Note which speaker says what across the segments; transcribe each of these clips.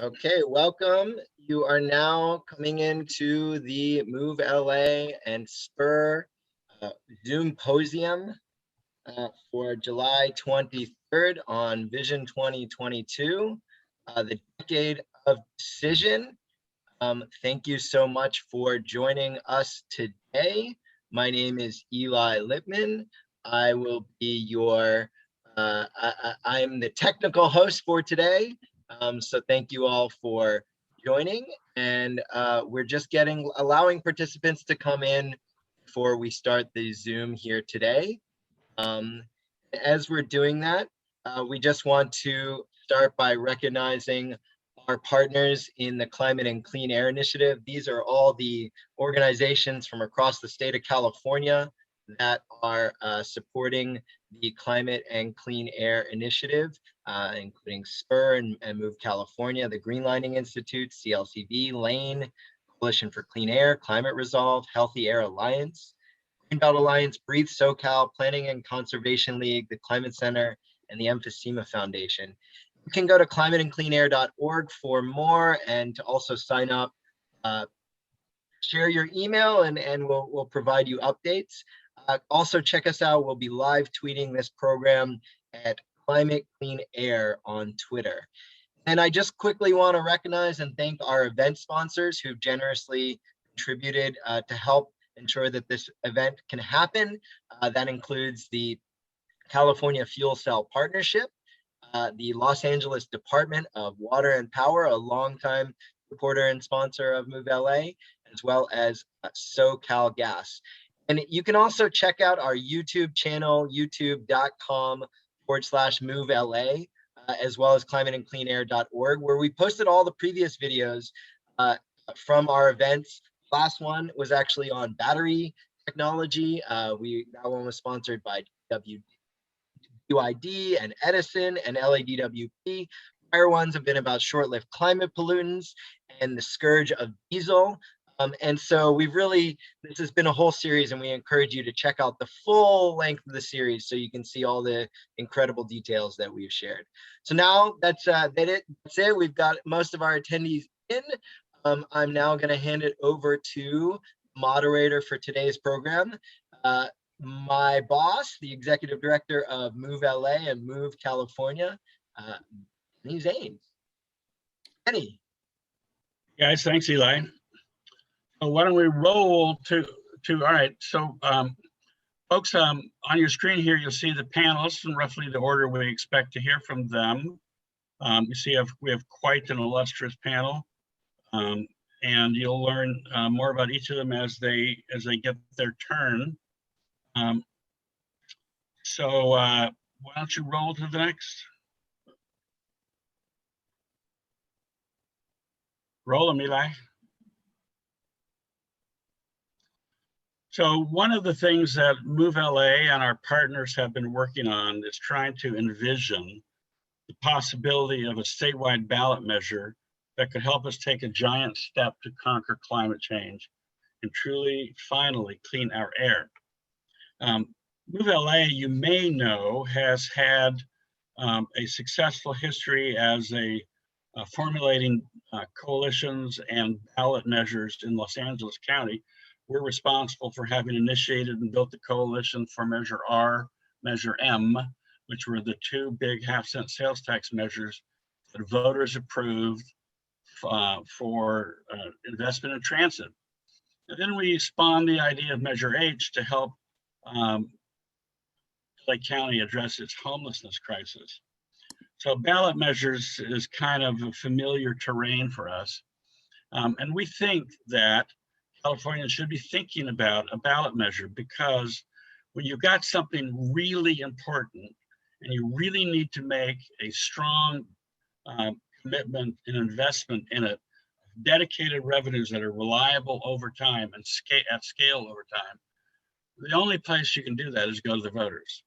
Speaker 1: Okay, welcome. You are now coming into the Move LA and Spur Zoomposium for July 23rd on Vision 2022, the Decade of Decision. Thank you so much for joining us today. My name is Eli Lippman. I will be your, I'm the technical host for today. So thank you all for joining, and we're just allowing participants to come in before we start the Zoom here today. As we're doing that, we just want to start by recognizing our partners in the Climate and Clean Air Initiative. These are all the organizations from across the state of California that are supporting the Climate and Clean Air Initiative, including SPUR and Move California, the Greenlining Institute, CLCV, Lane, Coalition for Clean Air, Climate Resolve, Healthy Air Alliance, Greenbelt Alliance, Breathe SoCal, Planning and Conservation League, the Climate Center, and the Emphysema Foundation. You can go to climateandcleanair.org for more, and to also sign up, share your email, and we'll provide you updates. Also check us out. We'll be live tweeting this program at Climate Clean Air on Twitter. And I just quickly want to recognize and thank our event sponsors who've generously contributed to help ensure that this event can happen. That includes the California Fuel Cell Partnership, the Los Angeles Department of Water and Power, a longtime supporter and sponsor of Move LA, as well as Socalgas. And you can also check out our YouTube channel, youtube.com/Move LA, as well as climateandcleanair.org, where we posted all the previous videos from our events. Last one was actually on battery technology. That one was sponsored by WID and Edison and LADWP. Prior ones have been about short-lived climate pollutants and the scourge of diesel. And so this has been a whole series, and we encourage you to check out the full length of the series so you can see all the incredible details that we've shared. So now that's it. We've got most of our attendees in. I'm now going to hand it over to moderator for today's program, my boss, the executive director of Move LA and Move California, Kenny Zane. Kenny.
Speaker 2: Guys, thanks, Eli. So why don't we roll to all right. So folks, on your screen here, you'll see the panelists in roughly the order we expect to hear from them. You see we have quite an illustrious panel, and you'll learn more about each of them as they get their turn. So why don't you roll to the next? Roll them, Eli. So one of the things that Move LA and our partners have been working on is trying to envision the possibility of a statewide ballot measure that could help us take a giant step to conquer climate change and truly, finally clean our air. Move LA, you may know, has had a successful history as formulating coalitions and ballot measures in Los Angeles County. We're responsible for having initiated and built the coalition for Measure R, Measure M, which were the two big half-cent sales tax measures that voters approved for investment in transit. And then we spawned the idea of Measure H to help Lake County address its homelessness crisis. So ballot measures is kind of a familiar terrain for us. And we think that California should be thinking about a ballot measure, because when you've got something really important and you really need to make a strong commitment and investment in it, dedicated revenues that are reliable over time and at scale over time, the only place you can do that is go to the voters.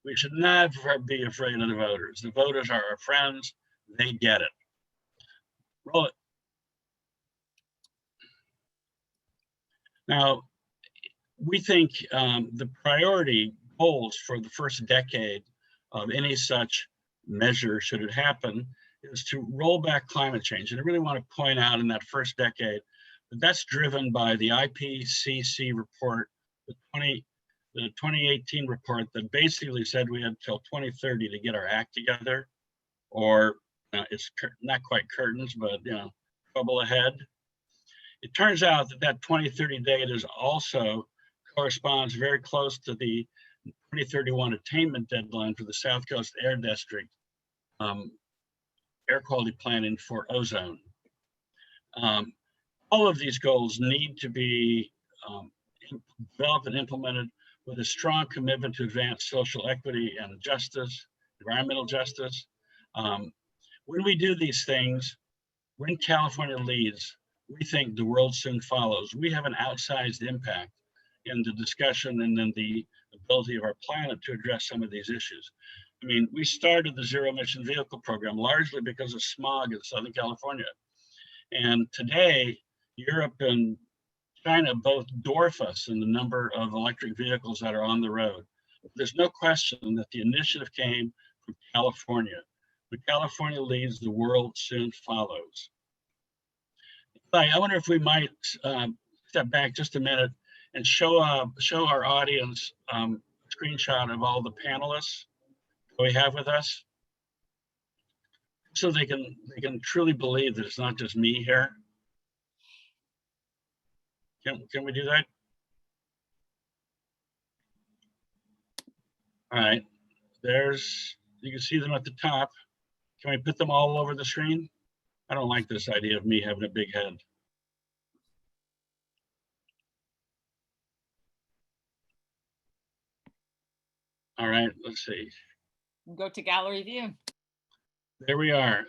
Speaker 2: We should never be afraid of the voters. The voters are our friends. They get it. Roll it. Now, we think the priority goals for the first decade of any such measure, should it happen, is to roll back climate change. And I really want to point out in that first decade that that's driven by the IPCC report, the 2018 report that basically said we had till 2030 to get our act together, or it's not quite curtains, but trouble ahead. It turns out that that 2030 date is also corresponds very close to the 2031 attainment deadline for the South Coast Air District air quality planning for ozone. All of these goals need to be developed and implemented with a strong commitment to advance social equity and justice, environmental justice. When we do these things, when California leads, we think the world soon follows. We have an outsized impact in the discussion and in the ability of our planet to address some of these issues. I mean, we started the zero emission vehicle program largely because of smog in Southern California. And today, Europe and China both dwarf us in the number of electric vehicles that are on the road. There's no question that the initiative came from California. When California leads, the world soon follows. I wonder if we might step back just a minute and show our audience a screenshot of all the panelists that we have with us, so they can truly believe that it's not just me here. Can we do that? All right, you can see them at the top. Can we put them all over the screen? I don't like this idea of me having a big head. All right, let's see.
Speaker 3: Go to gallery view.
Speaker 2: There we are.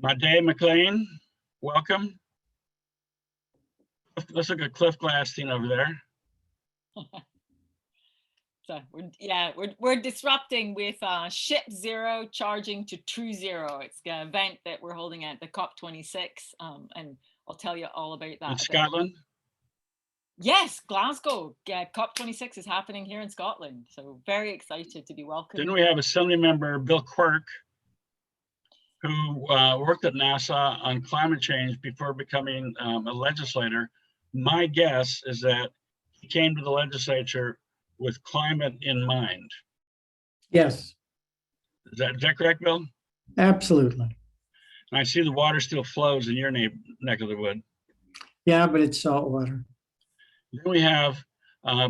Speaker 2: Madadh, MacLaine, welcome. Let's look at Cliff Gladstein over there.
Speaker 3: So we're disrupting with Ship Zero charging to True Zero. It's an event that we're holding at the COP26, and I'll tell you all about that.
Speaker 2: In Scotland?
Speaker 3: Yes, Glasgow. COP26 is happening here in Scotland, so very excited to be welcome.
Speaker 2: Didn't we have Assemblymember Bill Quirk, who worked at NASA on climate change before becoming a legislator? My guess is that he came to the legislature with climate in mind.
Speaker 4: Yes,
Speaker 2: Is that correct, Bill?
Speaker 4: absolutely.
Speaker 2: And I see the water still flows in your neck of the wood.
Speaker 4: Yeah, but it's salt water.
Speaker 2: Then we have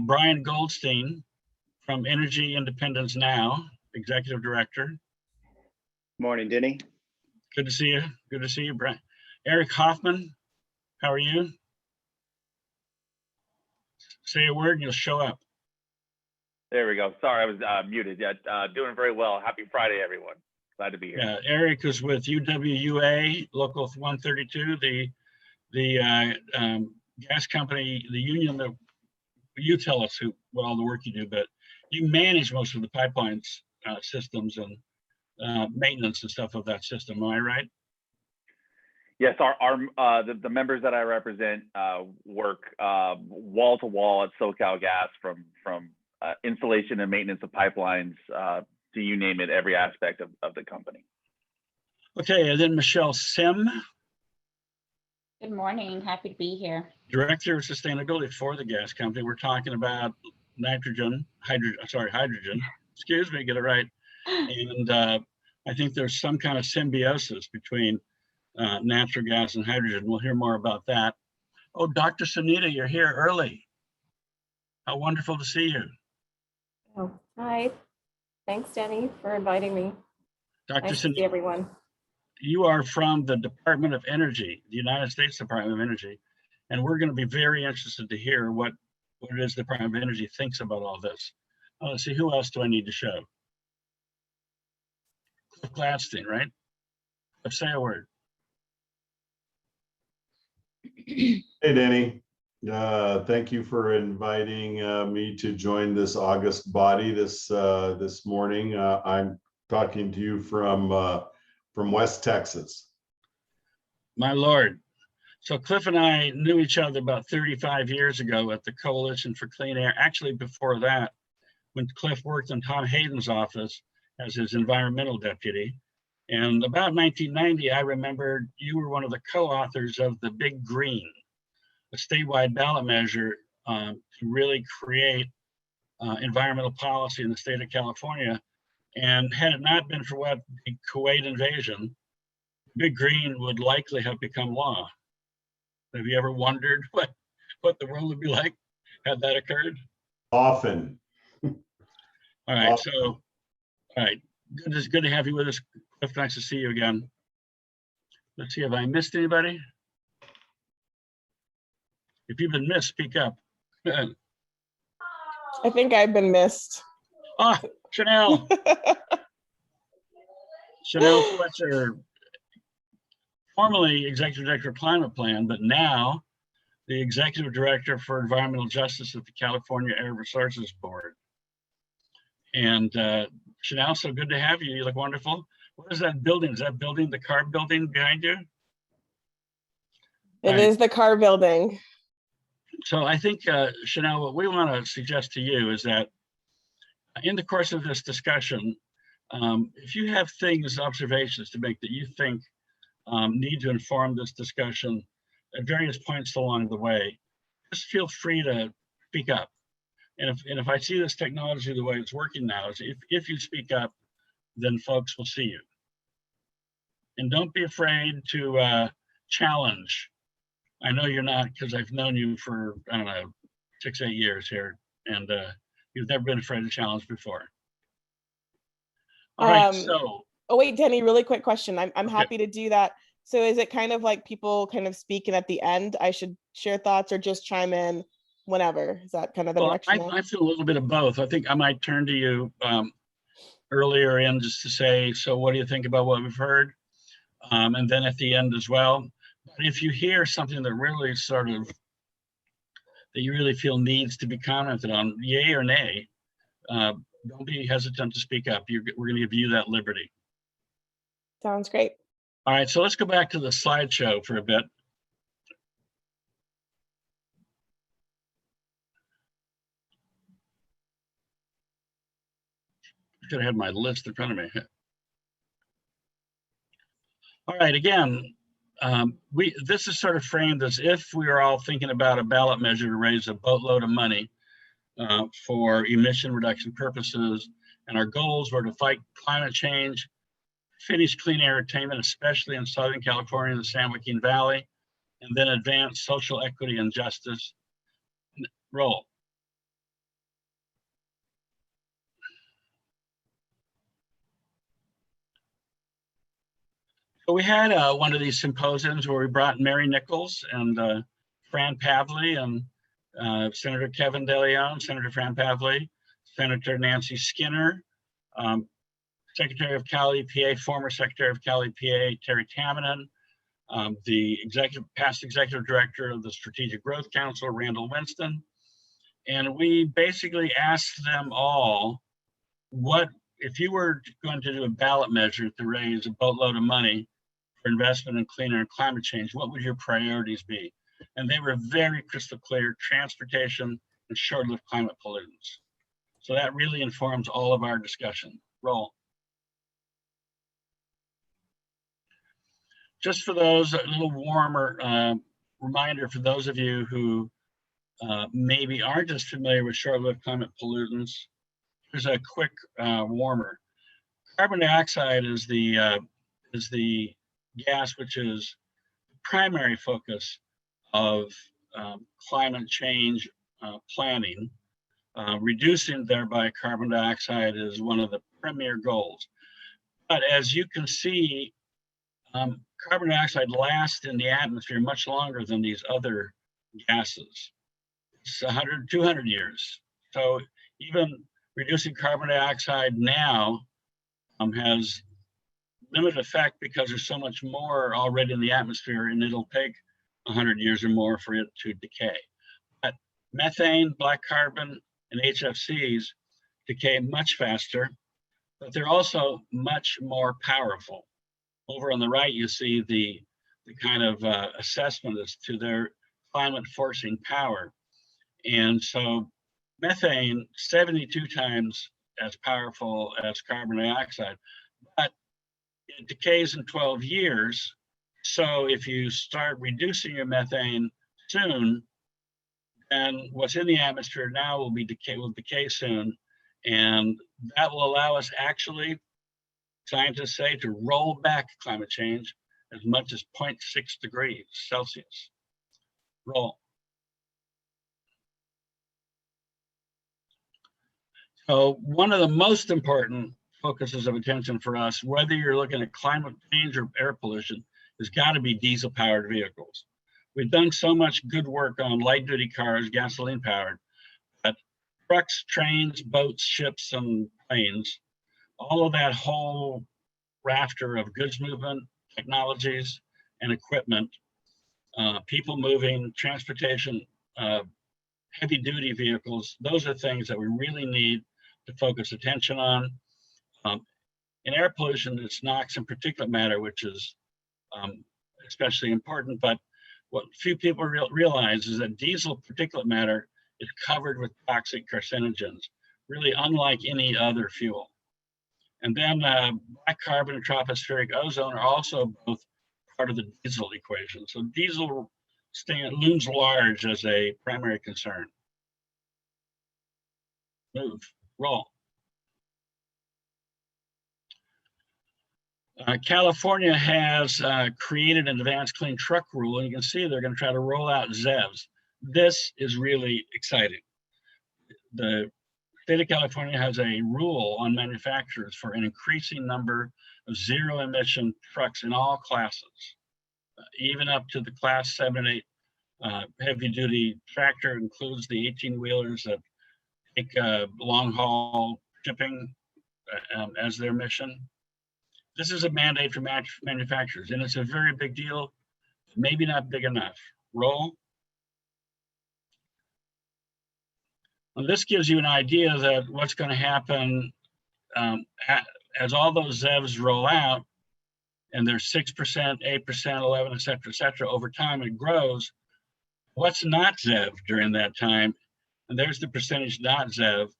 Speaker 2: Brian Goldstein from Energy Independence Now, Executive Director.
Speaker 5: Morning, Denny.
Speaker 2: Good to see you. Good to see you, Brian. Eric Hoffman, how are you? Say a word and you'll show up.
Speaker 5: There we go. Sorry, I was muted. Yeah, doing very well. Happy Friday, everyone. Glad to be here.
Speaker 2: Yeah, Eric is with UWUA, Local 132, the gas company, the union that you tell us what all the work you do, but you manage most of the pipelines systems and maintenance and stuff of that system. Am I right?
Speaker 5: Yes, the members that I represent work wall to wall at Socalgas from installation and maintenance of pipelines to you name it, every aspect of the company. Okay,
Speaker 2: and then Michelle Sim.
Speaker 6: Good morning, happy to be here.
Speaker 2: Director of Sustainability for the gas company. We're talking about hydrogen, excuse me, get it right. And I think there's some kind of symbiosis between natural gas and hydrogen. We'll hear more about that. Oh, Dr. Sunita, you're here early. How wonderful to see you.
Speaker 7: Oh, hi. Thanks, Denny, for inviting me.
Speaker 2: Dr.
Speaker 7: Nice to see
Speaker 2: Sunita,
Speaker 7: everyone.
Speaker 2: you are from the Department of Energy, the United States Department of Energy, and we're going to be very interested to hear what it is the Department of Energy thinks about all this. Let's see, who else do I need to show? Cliff Gladstein, right? Let's say a word.
Speaker 8: Hey, Denny. Thank you for inviting me to join this August body this morning. I'm talking to you from West Texas.
Speaker 2: My Lord. So Cliff and I knew each other about 35 years ago at the Coalition for Clean Air. Actually, before that, when Cliff worked in Tom Hayden's office as his environmental deputy. And about 1990, I remembered you were one of the co-authors of the Big Green, a statewide ballot measure to really create environmental policy in the state of California. And had it not been for what the Kuwait invasion, Big Green would likely have become law. Have you ever wondered what the world would be like had that occurred?
Speaker 8: Often.
Speaker 2: All right, so, all right, good to have you with us. Cliff, nice to see you again. Let's see, have I missed anybody? If you've been missed, speak up.
Speaker 9: I think I've been missed.
Speaker 2: Ah, Chanell. Chanell Fletcher, formerly Executive Director of Climate Plan, but now the Executive Director for Environmental Justice at the California Air Resources Board. And Chanell, so good to have you. You look wonderful. What is that building? Is that building the car building behind you?
Speaker 9: It is the car building.
Speaker 2: So I think, Chanell, what we want to suggest to you is that in the course of this discussion, if you have things, observations to make that you think need to inform this discussion at various points along the way, just feel free to speak up. And if I see this technology the way it's working now, is if you speak up, then folks will see you. And don't be afraid to challenge. I know you're not, because I've known you for, I don't know, 6-8 years here, and you've never been afraid to challenge before. All right, so.
Speaker 9: Oh wait, Denny, really quick question. I'm
Speaker 2: Okay.
Speaker 9: happy to do that. So is it kind of like people kind of speak and at the end I should share thoughts or just chime in whenever? Is that kind of the
Speaker 2: Well,
Speaker 9: direction?
Speaker 2: I feel a little bit of both. I think I might turn to you earlier in just to say, so what do you think about what we've heard? And then at the end as well. But if you hear something that really sort of, that you really feel needs to be commented on, yay or nay, don't be hesitant to speak up. We're going to give you that liberty.
Speaker 9: Sounds great.
Speaker 2: All right, so let's go back to the slideshow for a bit. I should have had my list in front of me. All right, again, this is sort of framed as if we are all thinking about a ballot measure to raise a boatload of money for emission reduction purposes. And our goals were to fight climate change, finish clean air attainment, especially in Southern California and the San Joaquin Valley, and then advance social equity and justice. Roll. So we had one of these symposiums where we brought Mary Nichols and Fran Pavley and Senator Kevin DeLeon, Senator Fran Pavley, Senator Nancy Skinner, Secretary of Cal EPA, former Secretary of Cal EPA, Terry Tamminen, the past executive director of the Strategic Growth Council, Randall Winston. And we basically asked them all, what, if you were going to do a ballot measure to raise a boatload of money for investment in clean air and climate change, what would your priorities be? And they were very crystal clear: transportation and short-lived climate pollutants. So that really informs all of our discussion. Roll. Just for those, a little warmer reminder for those of you who maybe aren't as familiar with short-lived climate pollutants, here's a quick warmer. Carbon dioxide is the gas which is the primary focus of climate change planning. Reducing thereby carbon dioxide is one of the premier goals. But as you can see, carbon dioxide lasts in the atmosphere much longer than these other gases. It's 100, 200 years. So even reducing carbon dioxide now has limited effect because there's so much more already in the atmosphere, and it'll take 100 years or more for it to decay. But methane, black carbon, and HFCs decay much faster, but they're also much more powerful. Over on the right, you see the kind of assessment as to their climate forcing power. And so methane, 72 times as powerful as carbon dioxide, but it decays in 12 years. So if you start reducing your methane soon, then what's in the atmosphere now will decay soon. And that will allow us, actually, scientists say, to roll back climate change as much as 0.6 degrees Celsius. Roll. So one of the most important focuses of attention for us, whether you're looking at climate change or air pollution, has got to be diesel-powered vehicles. We've done so much good work on light-duty cars, gasoline-powered, but trucks, trains, boats, ships, and planes, all of that whole rafter of goods movement, technologies, and equipment, people moving, transportation, heavy-duty vehicles, those are things that we really need to focus attention on. In air pollution, it's NOx and particulate matter, which is especially important, but what few people realize is that diesel particulate matter is covered with toxic carcinogens, really unlike any other fuel. And then black carbon and tropospheric ozone are also both part of the diesel equation. So diesel looms large as a primary concern. Move, roll. California has created an advanced clean truck rule, and you can see they're going to try to roll out ZEVs. This is really exciting. The state of California has a rule on manufacturers for an increasing number of zero emission trucks in all classes, even up to the class 7 and 8 heavy duty tractor, includes the 18-wheelers that take long haul shipping as their mission. This is a mandate for manufacturers, and it's a very big deal, maybe not big enough. Roll. And this gives you an idea that what's going to happen as all those ZEVs roll out, and there's 6%, 8%, 11%, et cetera, over time it grows. What's not ZEV during that time? And there's the percentage not ZEV.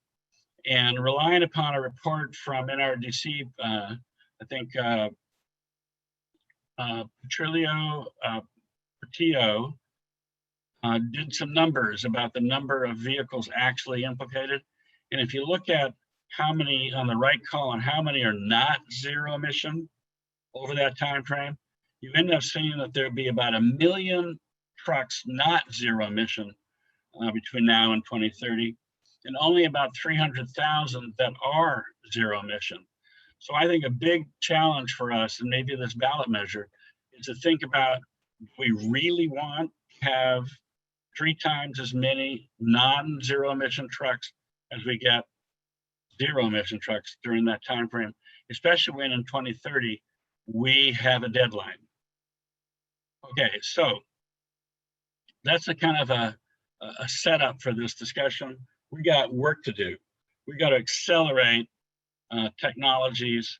Speaker 2: And relying upon a report from NRDC, I think Petrillo Portillo did some numbers about the number of vehicles actually implicated. And if you look at how many on the right column, how many are not zero emission over that time frame, you end up seeing that there'll be about 1 million trucks not zero emission between now and 2030, and only about 300,000 that are zero emission. So I think a big challenge for us, and maybe this ballot measure, is to think about, do we really want to have 3 times as many non-zero emission trucks as we get zero emission trucks during that time frame, especially when in 2030 we have a deadline. Okay, so that's a kind of a setup for this discussion. We got work to do. We got to accelerate technologies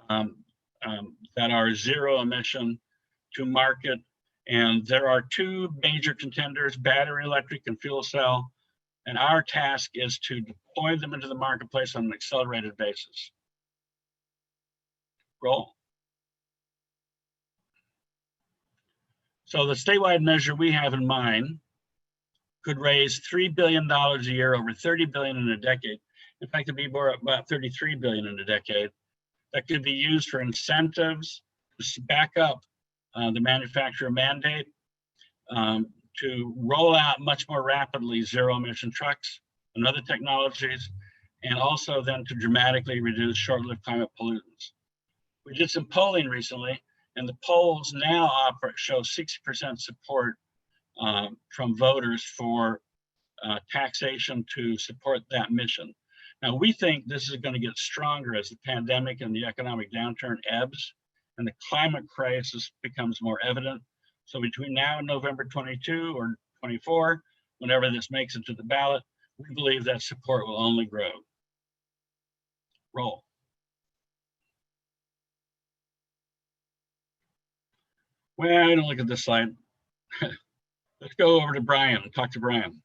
Speaker 2: that are zero emission to market. And there are 2 major contenders, battery electric and fuel cell. And our task is to deploy them into the marketplace on an accelerated basis. Roll. So the statewide measure we have in mind could raise $3 billion a year, over $30 billion in a decade. In fact, it'd be more about $33 billion in a decade. That could be used for incentives to back up the manufacturer mandate, to roll out much more rapidly zero emission trucks and other technologies, and also then to dramatically reduce short-lived climate pollutants. We did some polling recently, and the polls now show 60% support from voters for taxation to support that mission. Now, we think this is going to get stronger as the pandemic and the economic downturn ebbs and the climate crisis becomes more evident. So between now and November 22 or 24, whenever this makes it to the ballot, we believe that support will only grow. Roll. Well, I don't look at this slide. Let's go over to Brian and talk to Brian.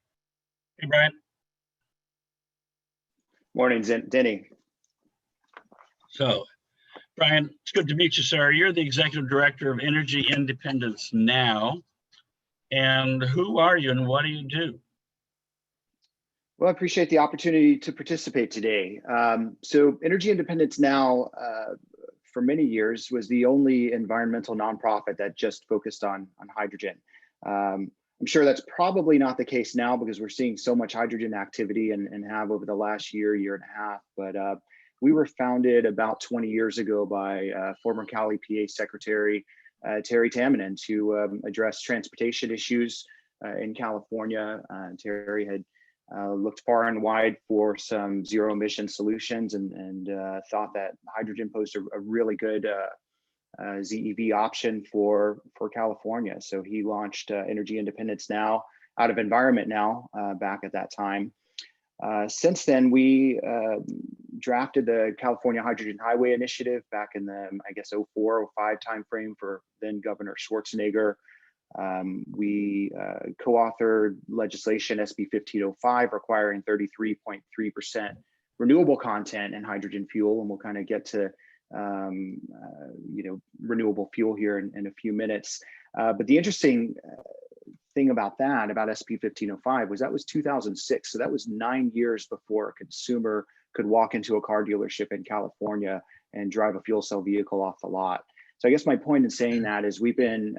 Speaker 2: Hey, Brian.
Speaker 10: Morning, Denny.
Speaker 2: So, Brian, it's good to meet you, sir. You're the Executive Director of Energy Independence Now. And who are you and what do you do?
Speaker 10: Well, I appreciate the opportunity to participate today. So Energy Independence Now, for many years, was the only environmental nonprofit that just focused on hydrogen. I'm sure that's probably not the case now because we're seeing so much hydrogen activity and have over the last year and a half. But we were founded about 20 years ago by former Cali PA Secretary Terry Tamminen to address transportation issues in California. Terry had looked far and wide for some zero emission solutions and thought that hydrogen posed a really good ZEV option for California. So he launched Energy Independence Now out of Environment Now back at that time. Since then, we drafted the California Hydrogen Highway Initiative back in the, I guess, 04, 05 timeframe for then Governor Schwarzenegger. We co-authored legislation SB 1505 requiring 33.3% renewable content in hydrogen fuel, and we'll kind of get to renewable fuel here in a few minutes. But the interesting thing about that, about SB 1505, was that was 2006. So that was 9 years before a consumer could walk into a car dealership in California and drive a fuel cell vehicle off the lot. So I guess my point in saying that is we've been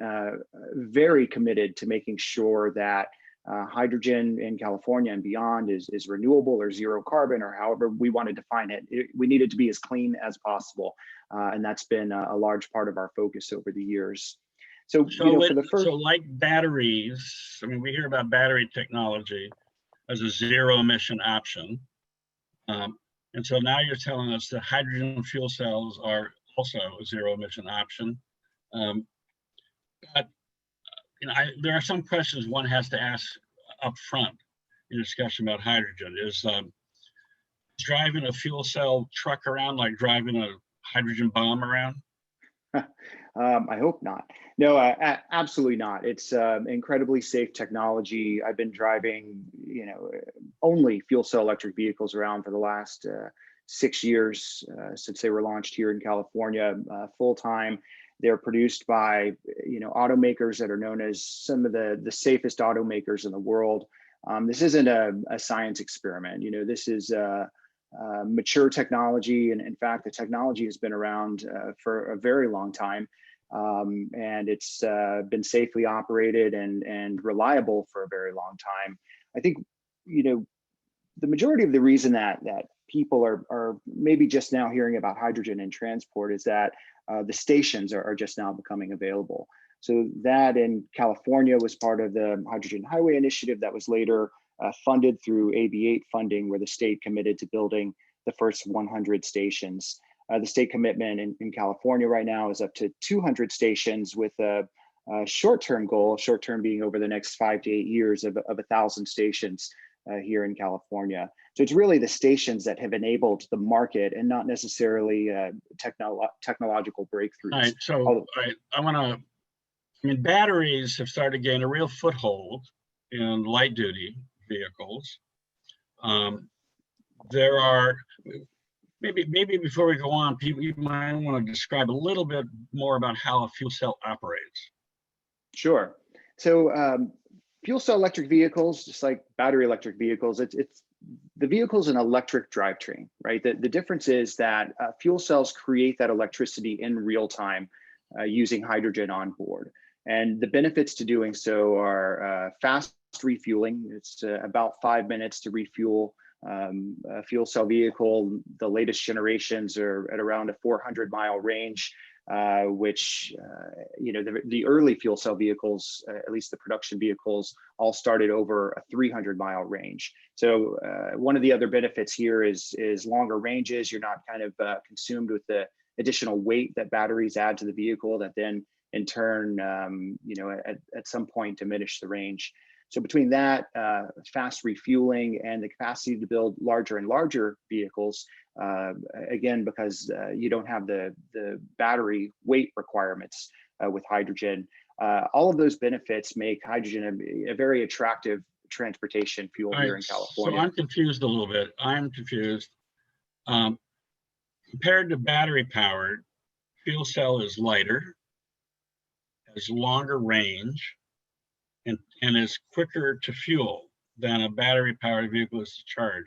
Speaker 10: very committed to making sure that hydrogen in California and beyond is renewable or zero carbon, or however we want to define it. We need it to be as clean as possible. And that's been a large part of our focus over the years. So for the first,
Speaker 2: so like batteries, I mean, we hear about battery technology as a zero emission option. And so now you're telling us that hydrogen fuel cells are also a zero emission option. But there are some questions one has to ask up front in discussion about hydrogen. Is driving a fuel cell truck around like driving a hydrogen bomb around?
Speaker 10: I hope not. No, absolutely not. It's incredibly safe technology. I've been driving, only fuel cell electric vehicles around for the last 6 years since they were launched here in California full time. They're produced by automakers that are known as some of the safest automakers in the world. This isn't a science experiment. This is mature technology, and in fact, the technology has been around for a very long time, and it's been safely operated and reliable for a very long time. I think the majority of the reason that people are maybe just now hearing about hydrogen in transport is that the stations are just now becoming available. So that in California was part of the Hydrogen Highway Initiative that was later funded through AB8 funding, where the state committed to building the first 100 stations. The state commitment in California right now is up to 200 stations with a short-term goal, short-term being over the next 5 to 8 years of 1,000 stations here in California. So it's really the stations that have enabled the market and not necessarily technological breakthroughs.
Speaker 2: All right, so batteries have started to gain a real foothold in light duty vehicles. There are, maybe before we go on, you might want to describe a little bit more about how a fuel cell operates.
Speaker 10: Sure. So fuel cell electric vehicles, just like battery electric vehicles, the vehicle's an electric drivetrain, right? The difference is that fuel cells create that electricity in real time using hydrogen on board. And the benefits to doing so are fast refueling. It's about 5 minutes to refuel a fuel cell vehicle. The latest generations are at around a 400-mile range, which, the early fuel cell vehicles, at least the production vehicles, all started over a 300-mile range. So one of the other benefits here is longer ranges. You're not kind of consumed with the additional weight that batteries add to the vehicle that then in turn, at some point diminish the range. So between that, fast refueling and the capacity to build larger and larger vehicles, again, because you don't have the battery weight requirements with hydrogen, all of those benefits make hydrogen a very attractive transportation fuel here in California.
Speaker 2: So I'm confused a little bit. I'm confused. Compared to battery powered, fuel cell is lighter, has longer range, and is quicker to fuel than a battery-powered vehicle is to charge.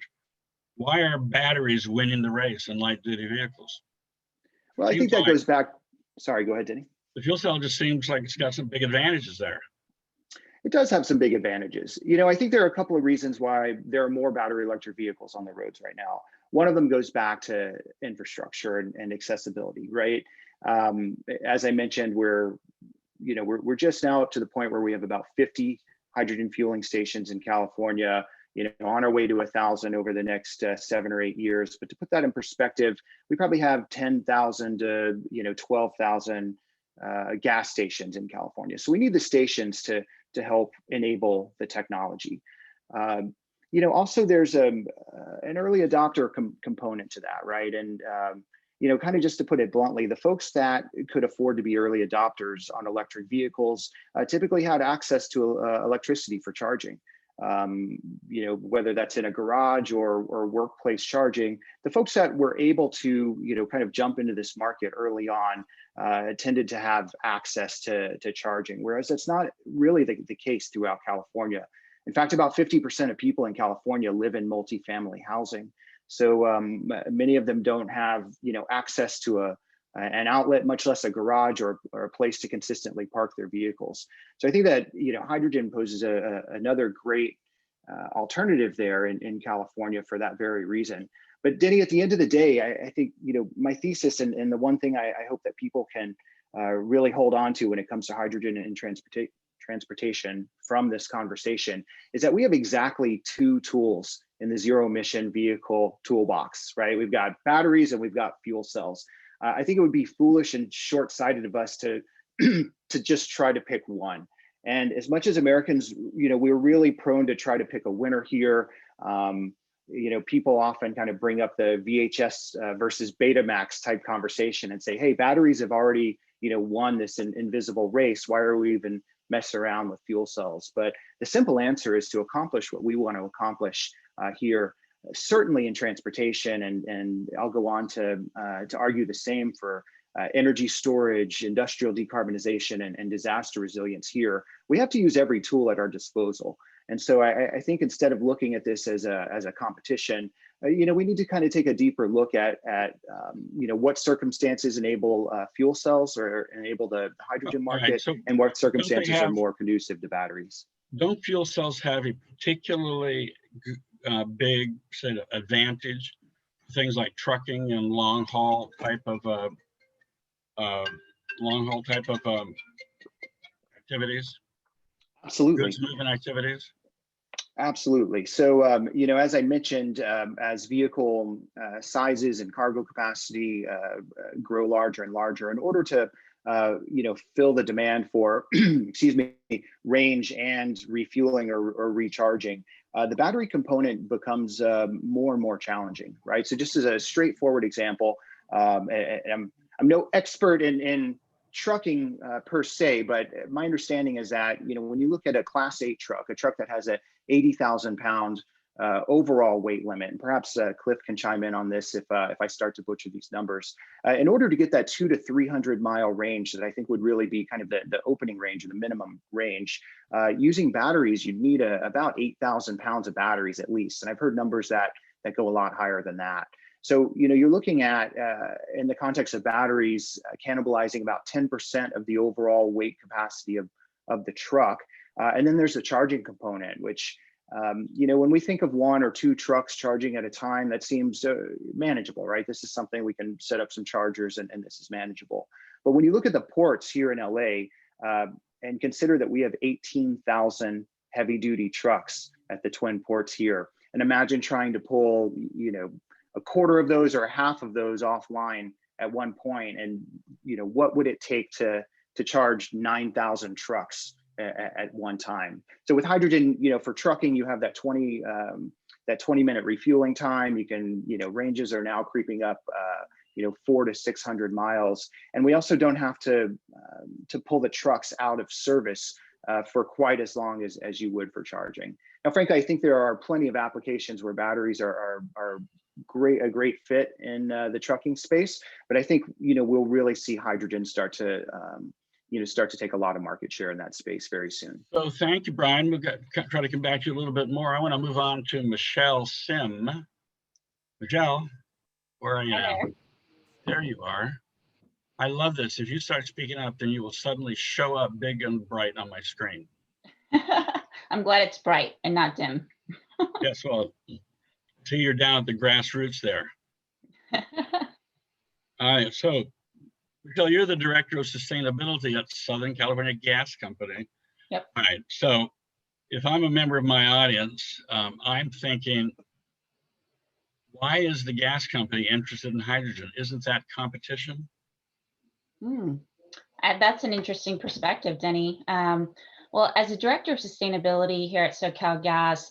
Speaker 2: Why are batteries winning the race in light-duty vehicles?
Speaker 10: Well, I think
Speaker 2: Seems
Speaker 10: that
Speaker 2: like
Speaker 10: goes back. Sorry, go ahead, Denny.
Speaker 2: the fuel cell just seems like it's got some big advantages there.
Speaker 10: It does have some big advantages. You know, I think there are a couple of reasons why there are more battery electric vehicles on the roads right now. One of them goes back to infrastructure and accessibility, right? As I mentioned, we're just now up to the point where we have about 50 hydrogen fueling stations in California, on our way to 1,000 over the next 7 or 8 years. But to put that in perspective, we probably have 10,000 to 12,000 gas stations in California. So we need the stations to help enable the technology. Also there's an early adopter component to that, right? And kind of just to put it bluntly, the folks that could afford to be early adopters on electric vehicles typically had access to electricity for charging. Whether that's in a garage or workplace charging, the folks that were able to, kind of jump into this market early on tended to have access to charging, whereas that's not really the case throughout California. In fact, about 50% of people in California live in multifamily housing. So many of them don't have, access to an outlet, much less a garage or a place to consistently park their vehicles. So I think that, hydrogen poses another great alternative there in California for that very reason. But Denny, at the end of the day, I think, my thesis and the one thing I hope that people can really hold on to when it comes to hydrogen and transportation from this conversation is that we have exactly two tools in the zero emission vehicle toolbox, right? We've got batteries and we've got fuel cells. I think it would be foolish and short-sighted of us to just try to pick one. And as much as Americans, we're really prone to try to pick a winner here. People often kind of bring up the VHS versus Betamax type conversation and say, hey, batteries have already, won this invisible race. Why are we even messing around with fuel cells? But the simple answer is to accomplish what we want to accomplish here, certainly in transportation, and I'll go on to argue the same for energy storage, industrial decarbonization, and disaster resilience here. We have to use every tool at our disposal. And so I think instead of looking at this as a competition, we need to kind of take a deeper look at what circumstances enable fuel cells or enable the hydrogen market,
Speaker 2: right, so
Speaker 10: and what circumstances are
Speaker 2: have,
Speaker 10: more conducive to batteries.
Speaker 2: Don't fuel cells have a particularly big advantage? Things like trucking and long haul type of activities.
Speaker 10: Absolutely.
Speaker 2: Goods moving activities.
Speaker 10: Absolutely. So, as I mentioned, as vehicle sizes and cargo capacity grow larger and larger, in order to, fill the demand for, range and refueling or recharging, the battery component becomes more and more challenging, right? So just as a straightforward example, I'm no expert in trucking per se, but my understanding is that, when you look at a Class 8 truck, a truck that has a 80,000 pound overall weight limit, and perhaps Cliff can chime in on this if I start to butcher these numbers, in order to get that 200 to 300 mile range that I think would really be kind of the opening range or the minimum range, using batteries, you'd need about 8,000 pounds of batteries at least. And I've heard numbers that go a lot higher than that. So, you're looking at, in the context of batteries, cannibalizing about 10% of the overall weight capacity of the truck. And then there's the charging component, which, when we think of 1 or 2 trucks charging at a time, that seems manageable, right? This is something we can set up some chargers and this is manageable. But when you look at the ports here in LA, and consider that we have 18,000 heavy duty trucks at the Twin Ports here, and imagine trying to pull, a quarter of those or half of those offline at one point, and what would it take to charge 9,000 trucks at one time? So with hydrogen, for trucking, you have that 20-minute refueling time. You can, ranges are now creeping up, 400 to 600 miles, and we also don't have to pull the trucks out of service for quite as long as you would for charging. Now, frankly, I think there are plenty of applications where batteries are a great fit in the trucking space. But I think, we'll really see hydrogen start to take a lot of market share in that space very soon.
Speaker 2: So thank you, Brian. We'll try to come back to you a little bit more. I want to move on to Michelle Sim. Michelle, where are you now? There you are. I love this. If you start speaking up, then you will suddenly show up big and bright on my screen.
Speaker 6: I'm glad it's bright and not dim.
Speaker 2: Yes, well, see, you're down at the grassroots there. All right, so Michelle, you're the Director of Sustainability at Southern California Gas Company.
Speaker 6: Yep.
Speaker 2: All right, so if I'm a member of my audience, I'm thinking, why is the gas company interested in hydrogen? Isn't that competition?
Speaker 6: That's an interesting perspective, Denny. Well, as a Director of Sustainability here at Socalgas,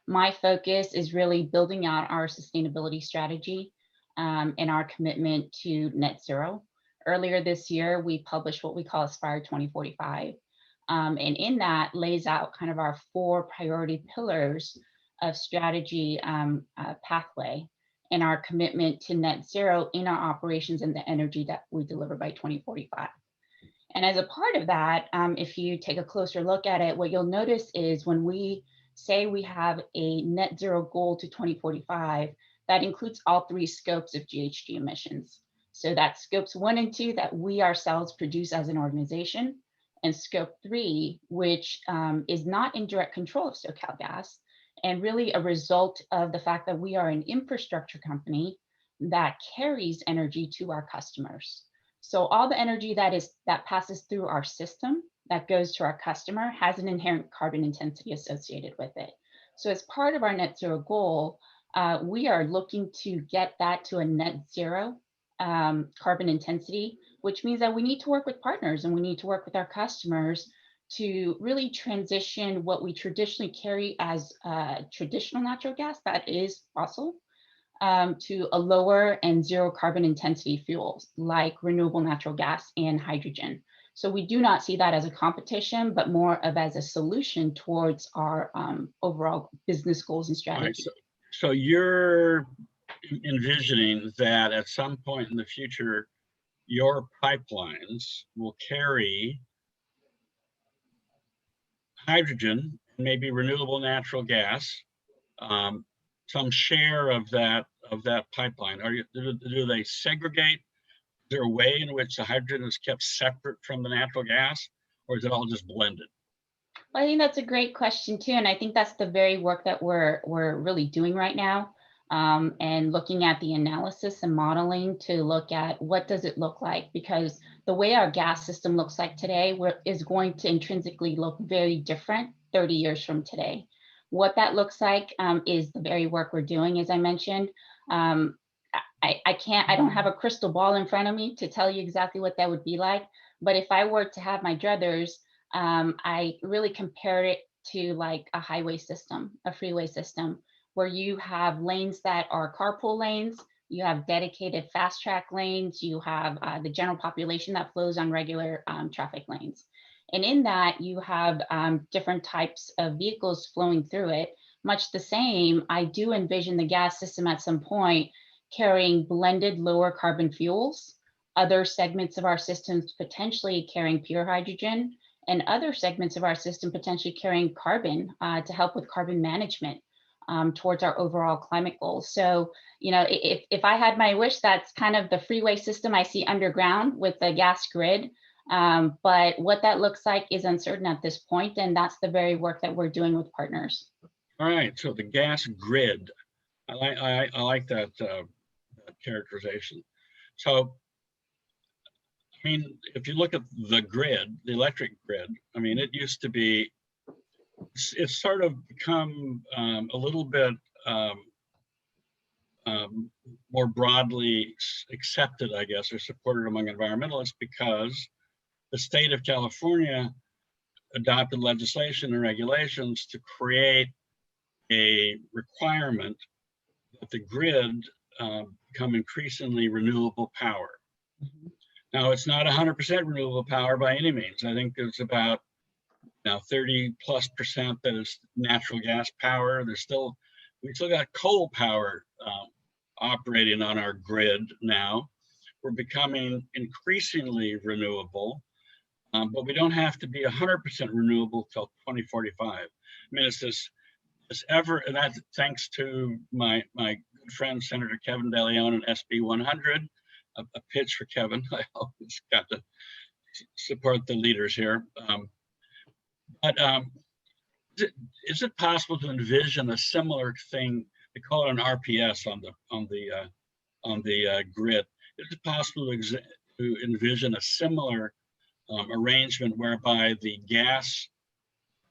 Speaker 6: my focus is really building out our sustainability strategy and our commitment to net zero. Earlier this year, we published what we call Aspire 2045. And in that lays out kind of our 4 priority pillars of strategy pathway and our commitment to net zero in our operations and the energy that we deliver by 2045. And as a part of that, if you take a closer look at it, what you'll notice is when we say we have a net zero goal to 2045, that includes all 3 scopes of GHG emissions. So that's scopes 1 and 2 that we ourselves produce as an organization, and scope 3, which is not in direct control of Socalgas, and really a result of the fact that we are an infrastructure company that carries energy to our customers. So all the energy that passes through our system that goes to our customer has an inherent carbon intensity associated with it. So as part of our net zero goal, we are looking to get that to a net zero carbon intensity, which means that we need to work with partners and we need to work with our customers to really transition what we traditionally carry as traditional natural gas, that is fossil, to a lower and zero carbon intensity fuels like renewable natural gas and hydrogen. So we do not see that as a competition, but more of as a solution towards our overall business goals and strategy.
Speaker 2: Right, so you're envisioning that at some point in the future, your pipelines will carry hydrogen, maybe renewable natural gas, some share of that pipeline. Do they segregate? Is there a way in which the hydrogen is kept separate from the natural gas, or is it all just blended?
Speaker 6: Well, I think that's a great question too, and I think that's the very work that we're really doing right now, and looking at the analysis and modeling to look at what does it look like, because the way our gas system looks like today is going to intrinsically look very different 30 years from today. What that looks like is the very work we're doing, as I mentioned. I don't have a crystal ball in front of me to tell you exactly what that would be like, but if I were to have my druthers, I really compare it to like a highway system, a freeway system, where you have lanes that are carpool lanes, you have dedicated fast track lanes, you have the general population that flows on regular traffic lanes. And in that, you have different types of vehicles flowing through it. Much the same, I do envision the gas system at some point carrying blended lower carbon fuels, other segments of our systems potentially carrying pure hydrogen, and other segments of our system potentially carrying carbon to help with carbon management towards our overall climate goals. So, if I had my wish, that's kind of the freeway system I see underground with the gas grid. But what that looks like is uncertain at this point, and that's the very work that we're doing with partners.
Speaker 2: All right, so the gas grid, I like that characterization. So, I mean, if you look at the grid, the electric grid, I mean, it used to be, it's sort of become a little bit more broadly accepted, I guess, or supported among environmentalists, because the state of California adopted legislation and regulations to create a requirement that the grid become increasingly renewable power.
Speaker 6: Mm-hmm.
Speaker 2: Now, it's not 100% renewable power by any means. I think there's about 30+% that is natural gas power. We still got coal power operating on our grid now. We're becoming increasingly renewable, but we don't have to be 100% renewable till 2045. I mean, it's ever, and that's thanks to my good friend, Senator Kevin DeLeon and SB 100, a pitch for Kevin. I always got to support the leaders here. Is it possible to envision a similar thing? They call it an RPS on the grid. Is it possible to envision a similar arrangement whereby the gas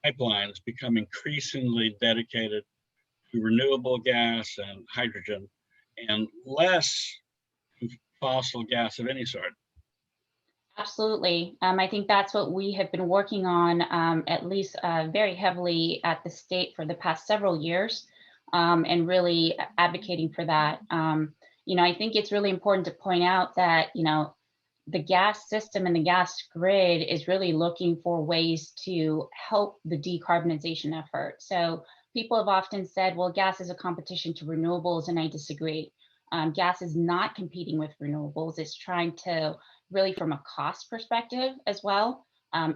Speaker 2: pipelines become increasingly dedicated to renewable gas and hydrogen and less to fossil gas of any sort?
Speaker 6: Absolutely. I think that's what we have been working on, at least very heavily at the state for the past several years, and really advocating for that. I think it's really important to point out that, the gas system and the gas grid is really looking for ways to help the decarbonization effort. So people have often said, well, gas is a competition to renewables, and I disagree. Gas is not competing with renewables. It's trying to really, from a cost perspective as well,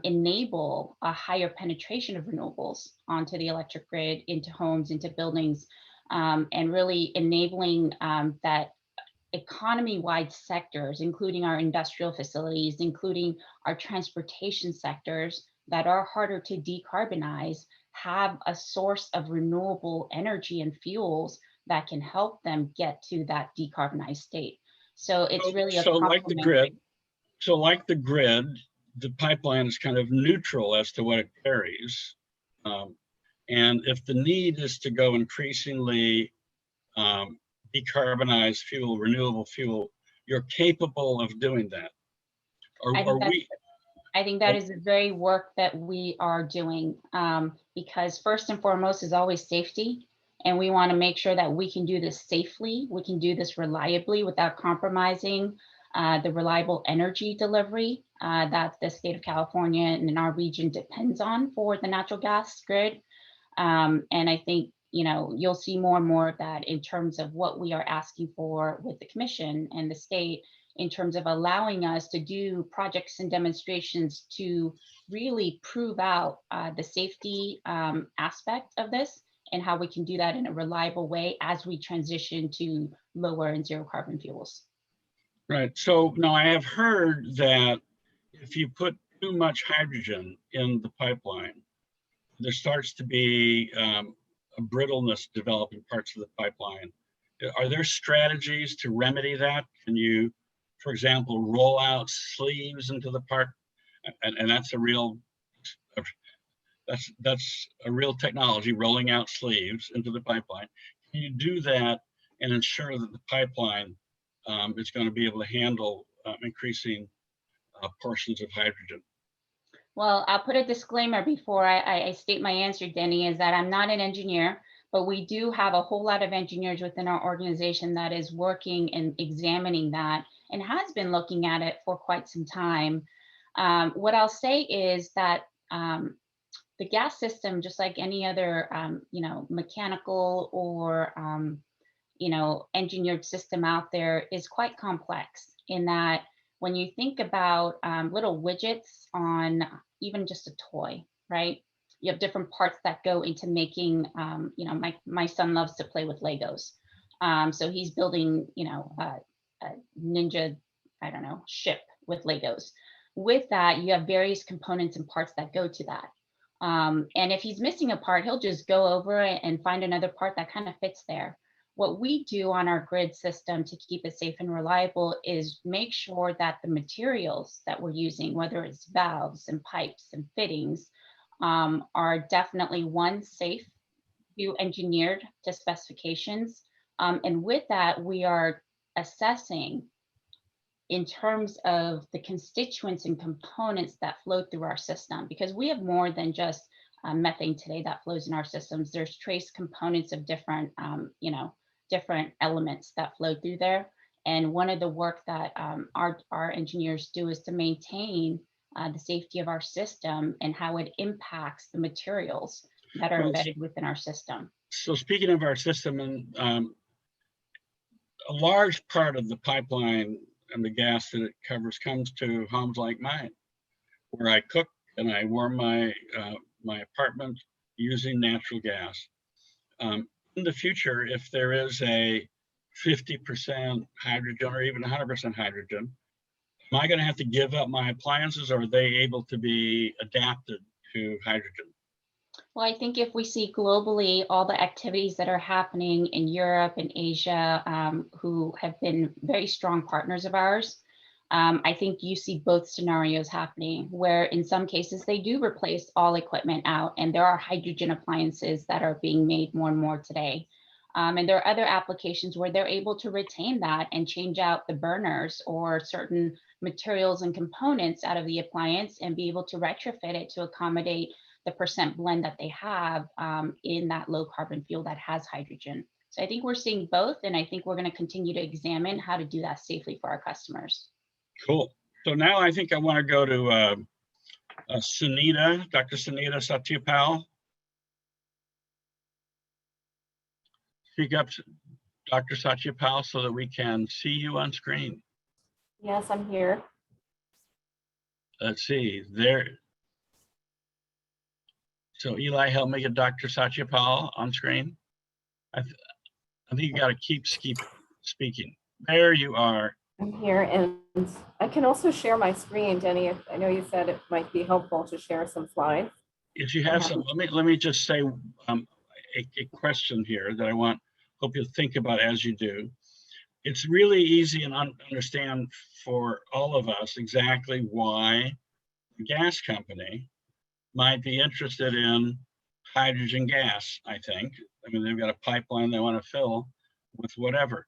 Speaker 6: enable a higher penetration of renewables onto the electric grid, into homes, into buildings, and really enabling that economy-wide sectors, including our industrial facilities, including our transportation sectors that are harder to decarbonize, have a source of renewable energy and fuels that can help them get to that decarbonized state. So it's really a
Speaker 2: like the grid. So like the grid, the pipeline is kind of neutral as to what it carries. And if the need is to go increasingly decarbonized fuel, renewable fuel, you're capable of doing that.
Speaker 6: I think that is the very work that we are doing, because first and foremost is always safety. And we want to make sure that we can do this safely, we can do this reliably without compromising the reliable energy delivery that the state of California and in our region depends on for the natural gas grid. And I think, you'll see more and more of that in terms of what we are asking for with the commission and the state, in terms of allowing us to do projects and demonstrations to really prove out the safety aspect of this and how we can do that in a reliable way as we transition to lower and zero carbon fuels. Right.
Speaker 2: So now I have heard that if you put too much hydrogen in the pipeline, there starts to be a brittleness develop in parts of the pipeline. Are there strategies to remedy that? Can you, for example, roll out sleeves into the part? And that's a real technology, rolling out sleeves into the pipeline. Can you do that and ensure that the pipeline is going to be able to handle increasing portions of hydrogen?
Speaker 6: Well, I'll put a disclaimer before I state my answer, Denny, is that I'm not an engineer, but we do have a whole lot of engineers within our organization that is working and examining that and has been looking at it for quite some time. What I'll say is that the gas system, just like any other, mechanical or, engineered system out there, is quite complex in that when you think about little widgets on even just a toy, right? You have different parts that go into making, my son loves to play with Legos. So he's building, a ninja, ship with Legos. With that, you have various components and parts that go to that. And if he's missing a part, he'll just go over it and find another part that kind of fits there. What we do on our grid system to keep it safe and reliable is make sure that the materials that we're using, whether it's valves and pipes and fittings, are definitely safe, engineered to specifications. And with that, we are assessing in terms of the constituents and components that flow through our system, because we have more than just methane today that flows in our systems. There's trace components of different, different elements that flow through there. And one of the work that our engineers do is to maintain the safety of our system and how it impacts the materials that are embedded within our system.
Speaker 2: So speaking of our system, and a large part of the pipeline and the gas that it covers comes to homes like mine, where I cook and I warm my my apartment using natural gas. In the future, if there is a 50% hydrogen or even 100% hydrogen, am I going to have to give up my appliances, or are they able to be adapted to hydrogen?
Speaker 6: Well, I think if we see globally all the activities that are happening in Europe and Asia, who have been very strong partners of ours, I think you see both scenarios happening, where in some cases they do replace all equipment out, and there are hydrogen appliances that are being made more and more today. And there are other applications where they're able to retain that and change out the burners or certain materials and components out of the appliance and be able to retrofit it to accommodate the percent blend that they have in that low carbon fuel that has hydrogen. So I think we're seeing both, and I think we're going to continue to examine how to do that safely for our customers.
Speaker 2: Cool. So now I think I want to go to Sunita, Dr. Sunita Satyapal. Speak up, Dr. Satyapal, so that we can see you on screen.
Speaker 7: Yes, I'm here.
Speaker 2: Let's see there. So Eli, help me get Dr. Satyapal on screen. I think you got to keep speaking. There you are.
Speaker 7: I'm here, and I can also share my screen, Denny. I know you said it might be helpful to share some slides.
Speaker 2: If you have some, let me just say a question here that I hope you'll think about as you do. It's really easy and understand for all of us exactly why the gas company might be interested in hydrogen gas, I think. I mean, they've got a pipeline they want to fill with whatever.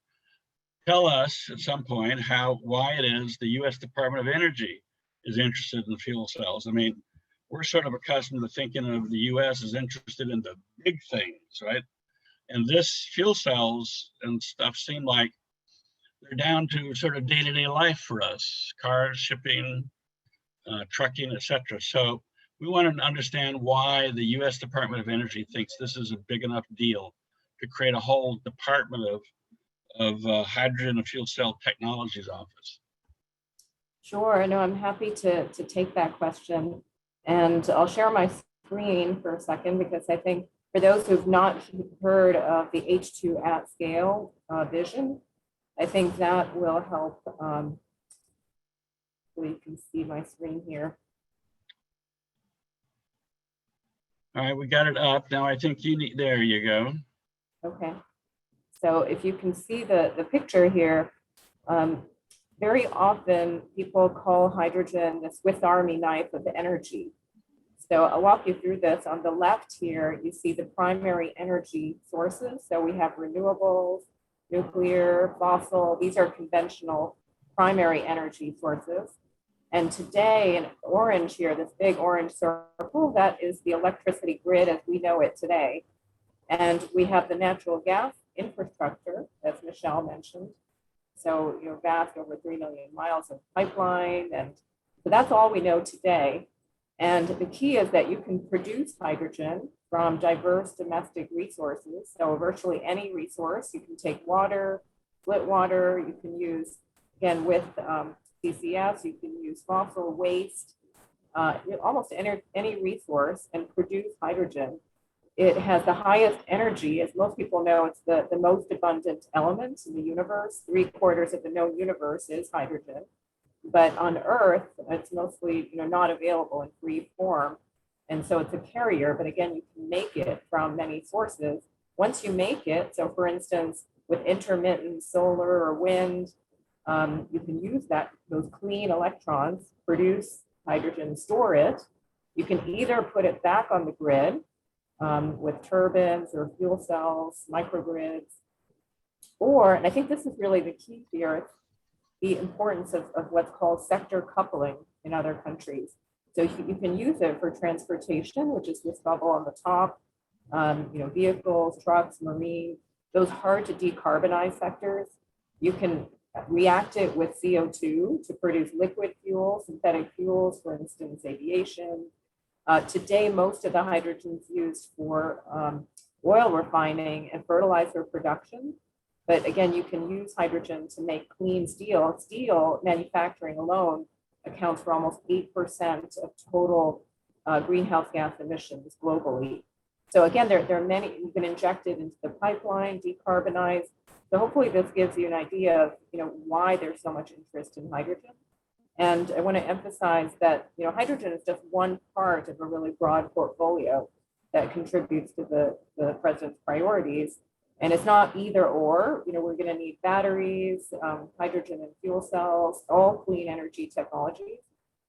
Speaker 2: Tell us at some point why it is the U.S. Department of Energy is interested in fuel cells. I mean, we're sort of accustomed to thinking of the U.S. as interested in the big things, right? And this fuel cells and stuff seem like they're down to sort of day-to-day life for us, cars, shipping, trucking, etc. So we want to understand why the U.S. Department of Energy thinks this is a big enough deal to create a whole department of hydrogen and fuel cell technologies office.
Speaker 7: Sure, no, I'm happy to take that question. And I'll share my screen for a second, because I think for those who've not heard of the H2 at scale vision, I think that will help. So you can see my screen here.
Speaker 2: All right, we got it up. Now I think you need, there you go.
Speaker 7: Okay. So if you can see the picture here, very often people call hydrogen the Swiss Army knife of energy. So I'll walk you through this. On the left here, you see the primary energy sources. So we have renewables, nuclear, fossil. These are conventional primary energy sources. And today in orange here, this big orange circle, that is the electricity grid as we know it today. And we have the natural gas infrastructure, as Michelle mentioned. So, vast, over 3 million miles of pipeline. And so that's all we know today. And the key is that you can produce hydrogen from diverse domestic resources. So virtually any resource. You can take water, split water, you can use, again, with CCS, you can use fossil waste, almost any resource, and produce hydrogen. It has the highest energy. As most people know, it's the most abundant element in the universe. 3/4 of the known universe is hydrogen. But on Earth, it's mostly not available in free form. And so it's a carrier, but again, you can make it from many sources. Once you make it, so for instance, with intermittent solar or wind, you can use those clean electrons, produce hydrogen, store it. You can either put it back on the grid with turbines or fuel cells, microgrids, or, and I think this is really the key here, the importance of what's called sector coupling in other countries. So you can use it for transportation, which is this bubble on the top, vehicles, trucks, marine, those hard to decarbonize sectors. You can react it with CO2 to produce liquid fuels, synthetic fuels, for instance, aviation. Today, most of the hydrogen is used for oil refining and fertilizer production. But again, you can use hydrogen to make clean steel. Steel manufacturing alone accounts for almost 8% of total greenhouse gas emissions globally. So again, there are many, you can inject it into the pipeline, decarbonize. So hopefully this gives you an idea of, why there's so much interest in hydrogen. And I want to emphasize that, hydrogen is just one part of a really broad portfolio that contributes to the president's priorities. And it's not either or, we're going to need batteries, hydrogen and fuel cells, all clean energy technologies.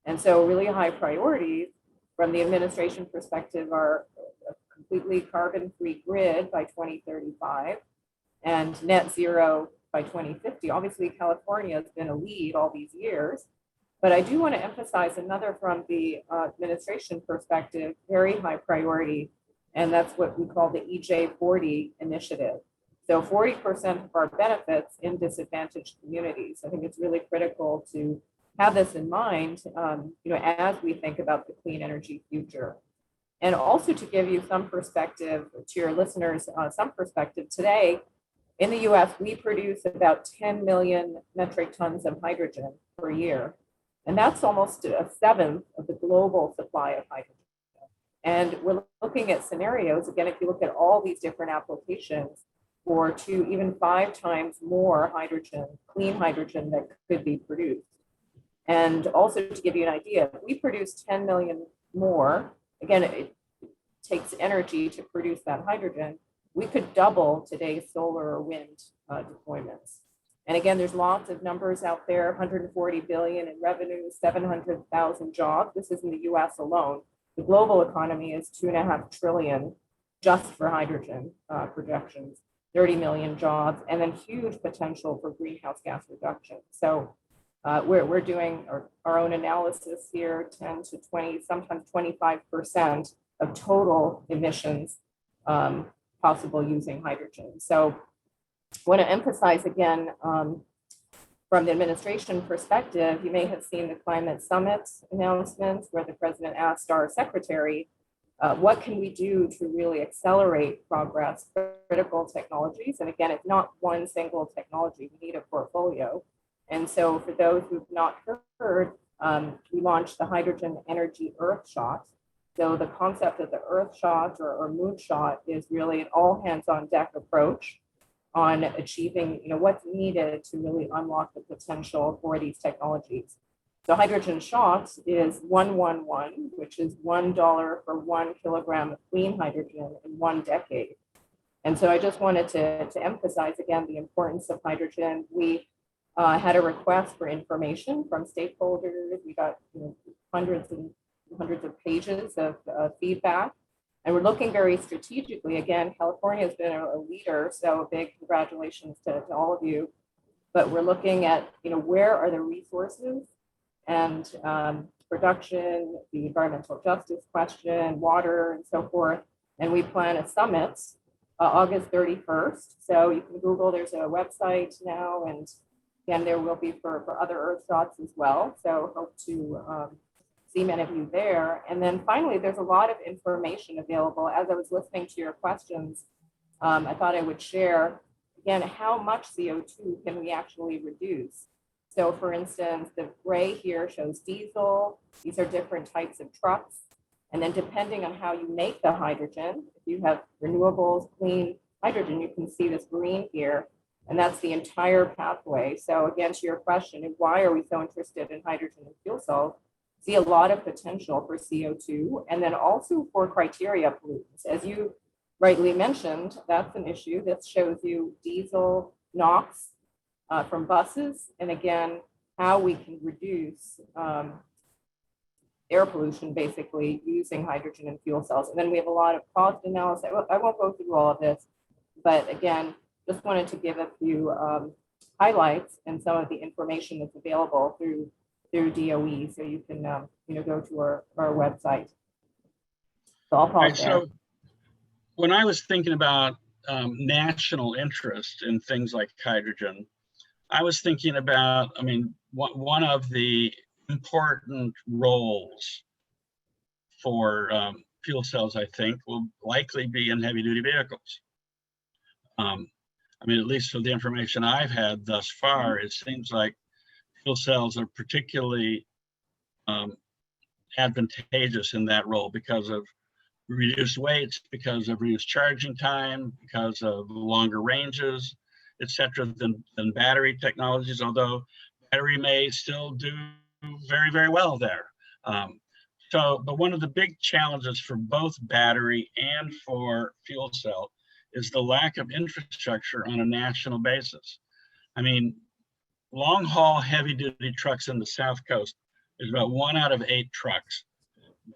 Speaker 7: And so really high priorities from the administration perspective are a completely carbon-free grid by 2035 and net zero by 2050. Obviously, California has been a lead all these years, but I do want to emphasize another from the administration perspective, very high priority, and that's what we call the EJ40 initiative. So 40% of our benefits in disadvantaged communities. I think it's really critical to have this in mind, as we think about the clean energy future. And also to give you some perspective to your listeners, some perspective today, in the US, we produce about 10 million metric tons of hydrogen per year. And that's almost a seventh of the global supply of hydrogen. And we're looking at scenarios, again, if you look at all these different applications, for 2, even 5 times more hydrogen, clean hydrogen that could be produced. And also to give you an idea, if we produce 10 million more, again, it takes energy to produce that hydrogen, we could double today's solar or wind deployments. And again, there's lots of numbers out there, 140 billion in revenue, 700,000 jobs. This is in the US alone. The global economy is 2.5 trillion just for hydrogen projections, 30 million jobs, and then huge potential for greenhouse gas reduction. So we're doing our own analysis here, 10 to 20, sometimes 25% of total emissions possible using hydrogen. So I want to emphasize again, from the administration perspective, you may have seen the climate summit announcements where the president asked our secretary, what can we do to really accelerate progress, critical technologies? And again, it's not one single technology, we need a portfolio. And so for those who've not heard, we launched the Hydrogen Energy Earth Shot. So the concept of the Earth Shot or Moonshot is really an all hands on deck approach on achieving what's needed to really unlock the potential for these technologies. So hydrogen shots is 111, which is $1 for 1 kilogram of clean hydrogen in 1 decade. And so I just wanted to emphasize again the importance of hydrogen. We had a request for information from stakeholders. We got hundreds and hundreds of pages of feedback. And we're looking very strategically. Again, California has been a leader, so big congratulations to all of you. But we're looking at, where are the resources and production, the environmental justice question, water, and so forth. And we plan a summit August 31st. So you can Google, there's a website now, and again, there will be for other Earth shots as well. So hope to see many of you there. And then finally, there's a lot of information available. As I was listening to your questions, I thought I would share, again, how much CO2 can we actually reduce? So for instance, the gray here shows diesel. These are different types of trucks. And then depending on how you make the hydrogen, if you have renewables, clean hydrogen, you can see this green here, and that's the entire pathway. So again, to your question, why are we so interested in hydrogen and fuel cells? See a lot of potential for CO2 and then also for criteria pollutants. As you rightly mentioned, that's an issue. This shows you diesel, NOx from buses, and again, how we can reduce air pollution basically using hydrogen and fuel cells. And then we have a lot of cost analysis. I won't go through all of this, but again, just wanted to give a few highlights and some of the information that's available through DOE, so you can go to our website. So I'll pause there.
Speaker 2: So when I was thinking about national interest in things like hydrogen, I was thinking about, one of the important roles for fuel cells, I think, will likely be in heavy duty vehicles. I mean, at least for the information I've had thus far, it seems like fuel cells are particularly advantageous in that role because of reduced weights, because of reduced charging time, because of longer ranges, etc., than battery technologies, although battery may still do very, very well there. But one of the big challenges for both battery and for fuel cell is the lack of infrastructure on a national basis. I mean, long haul heavy duty trucks in the South Coast is about 1 out of 8 trucks.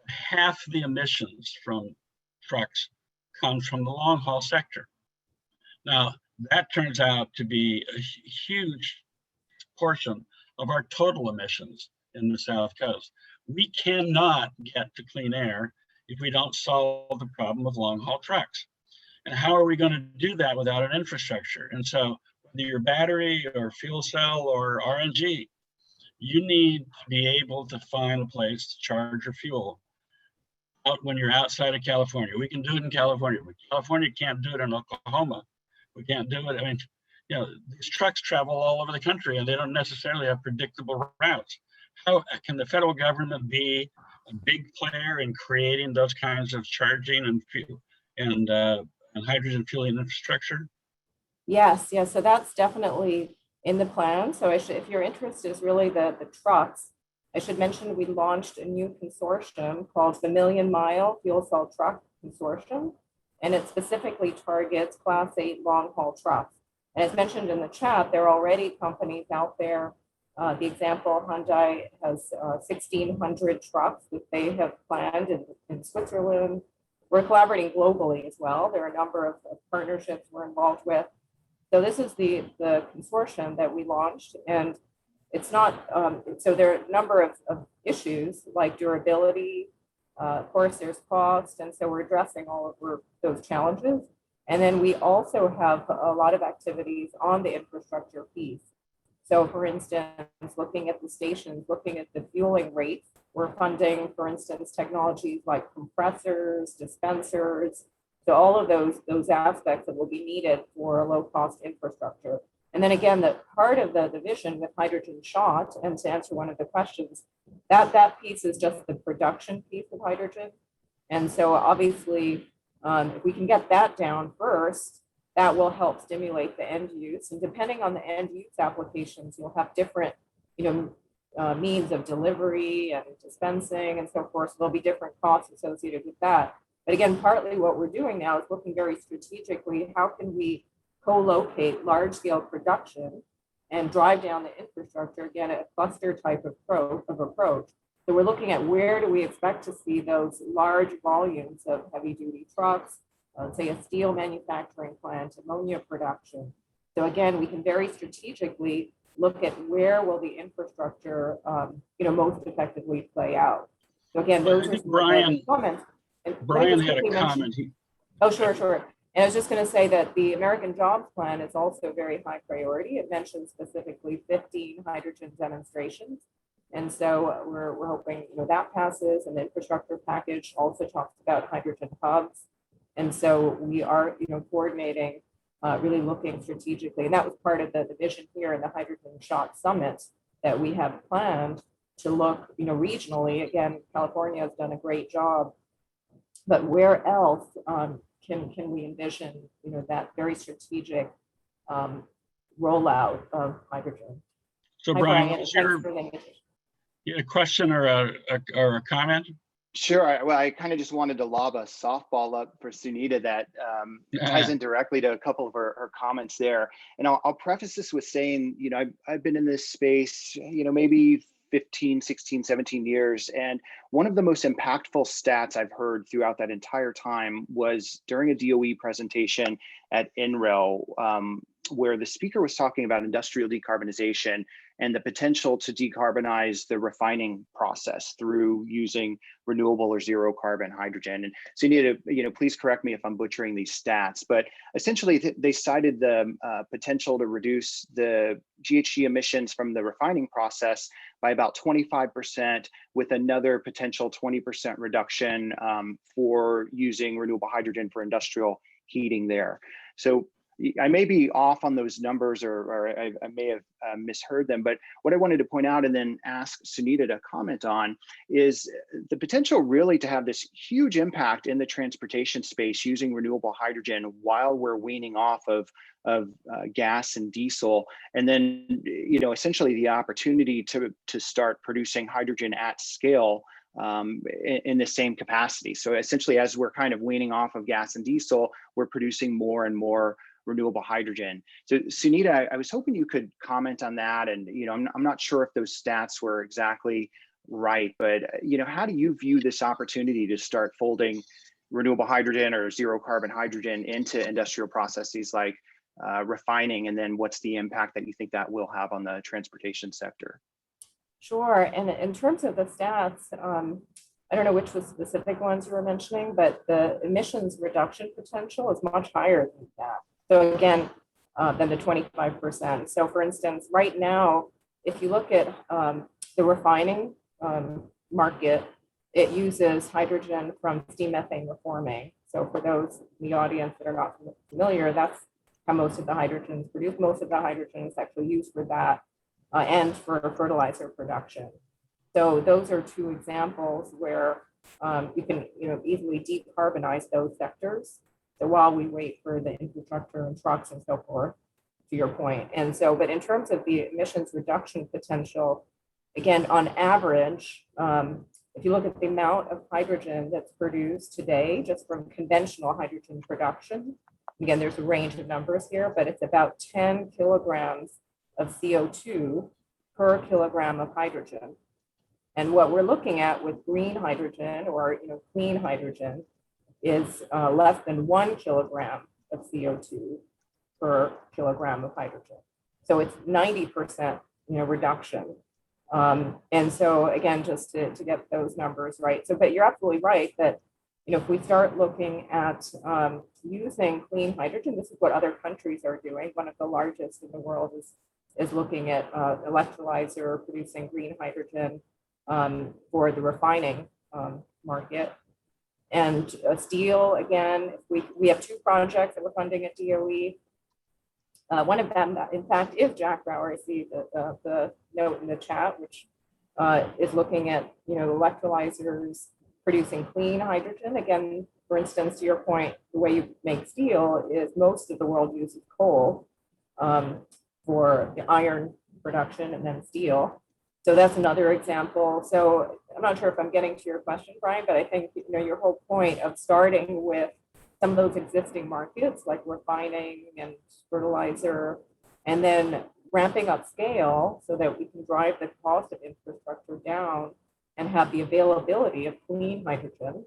Speaker 2: Half the emissions from trucks comes from the long haul sector. Now, that turns out to be a huge portion of our total emissions in the South Coast. We cannot get to clean air if we don't solve the problem of long haul trucks. And how are we going to do that without an infrastructure? And so whether you're battery or fuel cell or RNG, you need to be able to find a place to charge your fuel out when you're outside of California. We can do it in California, but California can't do it in Oklahoma. We can't do it. I mean, you know, these trucks travel all over the country and they don't necessarily have predictable routes. How can the federal government be a big player in creating those kinds of charging and fuel and hydrogen fueling infrastructure?
Speaker 7: Yes, yes. So that's definitely in the plan. So if your interest is really the trucks, I should mention we launched a new consortium called the Million Mile Fuel Cell Truck Consortium, and it specifically targets Class 8 long haul trucks. And as mentioned in the chat, there are already companies out there. The example, Hyundai has 1,600 trucks that they have planned in Switzerland. We're collaborating globally as well. There are a number of partnerships we're involved with. So this is the consortium that we launched, and it's not, so there are a number of issues like durability, of course there's cost, and so we're addressing all of those challenges. And then we also have a lot of activities on the infrastructure piece. So for instance, looking at the stations, looking at the fueling rates, we're funding, for instance, technologies like compressors, dispensers, so all of those aspects that will be needed for a low-cost infrastructure. And then again, the part of the vision with hydrogen shot, and to answer one of the questions, that piece is just the production piece of hydrogen. And so obviously, if we can get that down first, that will help stimulate the end use. And depending on the end use applications, you'll have different, means of delivery and dispensing and so forth. So there'll be different costs associated with that. But again, partly what we're doing now is looking very strategically, how can we co-locate large-scale production and drive down the infrastructure, again, a cluster type of approach. So we're looking at where do we expect to see those large volumes of heavy-duty trucks, say a steel manufacturing plant, ammonia production. So again, we can very strategically look at where will the infrastructure, most effectively play out. So again, those are
Speaker 2: Brian,
Speaker 7: comments.
Speaker 2: Brian had a comment.
Speaker 7: Oh, sure. And I was just going to say that the American Jobs Plan is also very high priority. It mentions specifically 15 hydrogen demonstrations. And so we're hoping that passes, and the infrastructure package also talks about hydrogen hubs. And so we are coordinating, really looking strategically. And that was part of the vision here in the Hydrogen Shot Summit that we have planned to look regionally. Again, California has done a great job, but where else can we envision that very strategic rollout of hydrogen?
Speaker 2: So
Speaker 7: Hi,
Speaker 2: Brian,
Speaker 7: Brian,
Speaker 2: what's your a question or a comment?
Speaker 10: Sure. I kind of just wanted to lob a softball up for Sunita that ties in directly to a couple of her comments there. And I'll preface this with saying, I've been in this space, maybe 15, 16, 17 years. And one of the most impactful stats I've heard throughout that entire time was during a DOE presentation at NREL, where the speaker was talking about industrial decarbonization and the potential to decarbonize the refining process through using renewable or zero carbon hydrogen. And so you need to, please correct me if I'm butchering these stats, but essentially they cited the potential to reduce the GHG emissions from the refining process by about 25%, with another potential 20% reduction for using renewable hydrogen for industrial heating there. So I may be off on those numbers, or I may have misheard them, but what I wanted to point out and then ask Sunita to comment on is the potential really to have this huge impact in the transportation space using renewable hydrogen while we're weaning off of gas and diesel, and then essentially the opportunity to start producing hydrogen at scale in the same capacity. So essentially, as we're kind of weaning off of gas and diesel, we're producing more and more renewable hydrogen. So Sunita, I was hoping you could comment on that. And I'm not sure if those stats were exactly right, but how do you view this opportunity to start folding renewable hydrogen or zero carbon hydrogen into industrial processes like refining, and then what's the impact that you think that will have on the transportation sector?
Speaker 7: Sure. And in terms of the stats, I don't know which the specific ones you were mentioning, but the emissions reduction potential is much higher than that. So again, than the 25%. So for instance, right now, if you look at the refining market, it uses hydrogen from steam methane reforming. So for those in the audience that are not familiar, that's how most of the hydrogen is produced. Most of the hydrogen is actually used for that and for fertilizer production. So those are two examples where you can easily decarbonize those sectors. So while we wait for the infrastructure and trucks and so forth, to your point. And so, but in terms of the emissions reduction potential, again, on average, if you look at the amount of hydrogen that's produced today, just from conventional hydrogen production, again, there's a range of numbers here, but it's about 10 kilograms of CO2 per kilogram of hydrogen. And what we're looking at with green hydrogen or clean hydrogen is less than 1 kilogram of CO2 per kilogram of hydrogen. So it's 90% reduction. And so again, just to get those numbers right. So, but you're absolutely right that if we start looking at using clean hydrogen, this is what other countries are doing. One of the largest in the world is looking at electrolyzer producing green hydrogen for the refining market. And steel, again, we have 2 projects that we're funding at DOE. One of them, in fact, is Jack Brower. I see the note in the chat, which is looking at electrolyzers producing clean hydrogen. Again, for instance, to your point, the way you make steel is most of the world uses coal for the iron production and then steel. So that's another example. So I'm not sure if I'm getting to your question, Brian, but I think your whole point of starting with some of those existing markets like refining and fertilizer, and then ramping up scale so that we can drive the cost of infrastructure down and have the availability of clean hydrogen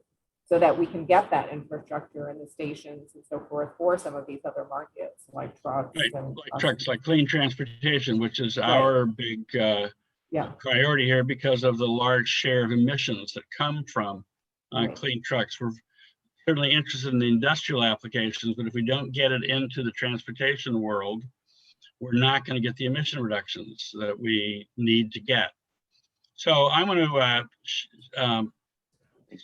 Speaker 7: so that we can get that infrastructure in the stations and so forth for some of these other markets like trucks.
Speaker 2: Right,
Speaker 7: and
Speaker 2: like trucks, like clean transportation, which is
Speaker 7: Right.
Speaker 2: our big
Speaker 7: Yeah.
Speaker 2: priority here because of the large share of emissions that come from
Speaker 7: Right.
Speaker 2: clean trucks. We're certainly interested in the industrial applications, but if we don't get it into the transportation world, we're not going to get the emission reductions that we need to get. So I'm going to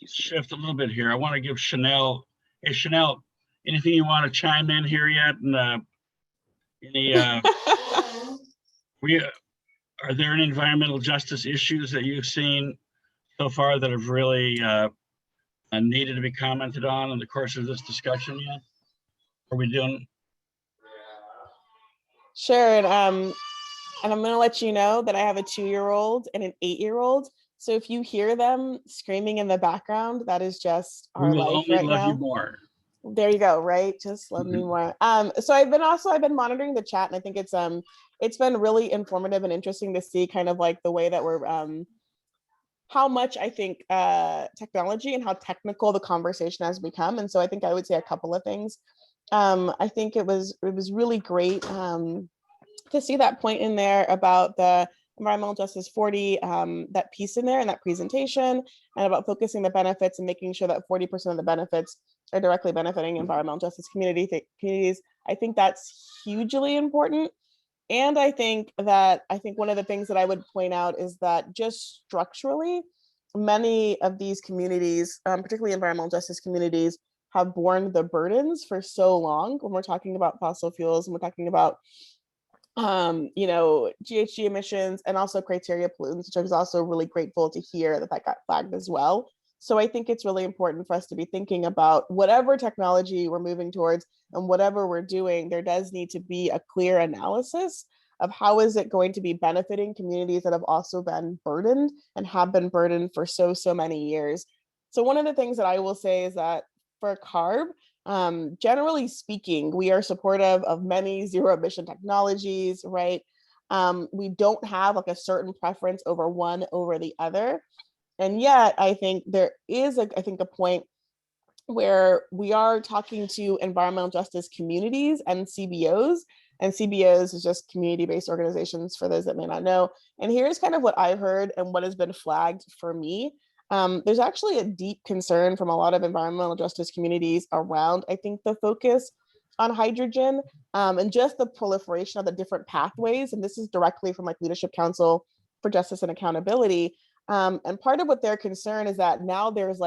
Speaker 2: shift a little bit here. I want to give Chanell. Hey, Chanell, anything you want to chime in here yet? And are there any environmental justice issues that you've seen so far that have really needed to be commented on in the course of this discussion yet? Are we doing?
Speaker 9: Sure, and I'm going to let you know that I have a 2-year-old and an 8-year-old. So if you hear them screaming in the background, that is just our
Speaker 2: We will
Speaker 9: life
Speaker 2: only
Speaker 9: right
Speaker 2: love
Speaker 9: now.
Speaker 2: you more.
Speaker 9: There you go, right? Just love me more. So I've been monitoring the chat, and I think it's been really informative and interesting to see kind of like the way that we're how much I think technology and how technical the conversation has become. And so I think I would say a couple of things. I think it was really great to see that point in there about the Environmental Justice 40, that piece in there and that presentation, and about focusing the benefits and making sure that 40% of the benefits are directly benefiting environmental justice communities. I think that's hugely important. And I think one of the things that I would point out is that just structurally, many of these communities, particularly environmental justice communities, have borne the burdens for so long when we're talking about fossil fuels and we're talking about GHG emissions and also criteria pollutants, which I was also really grateful to hear that got flagged as well. So I think it's really important for us to be thinking about whatever technology we're moving towards and whatever we're doing, there does need to be a clear analysis of how is it going to be benefiting communities that have also been burdened and have been burdened for so many years. So one of the things that I will say is that for CARB, generally speaking, we are supportive of many zero emission technologies, right? We don't have like a certain preference over one over the other. And yet I think there is a point where we are talking to environmental justice communities and CBOs. And CBOs is just community-based organizations for those that may not know. And here's kind of what I've heard and what has been flagged for me. There's actually a deep concern from a lot of environmental justice communities around, I think, the focus on hydrogen and just the proliferation of the different pathways. And this is directly from like Leadership Council for Justice and Accountability. And part of what their concern is that now there's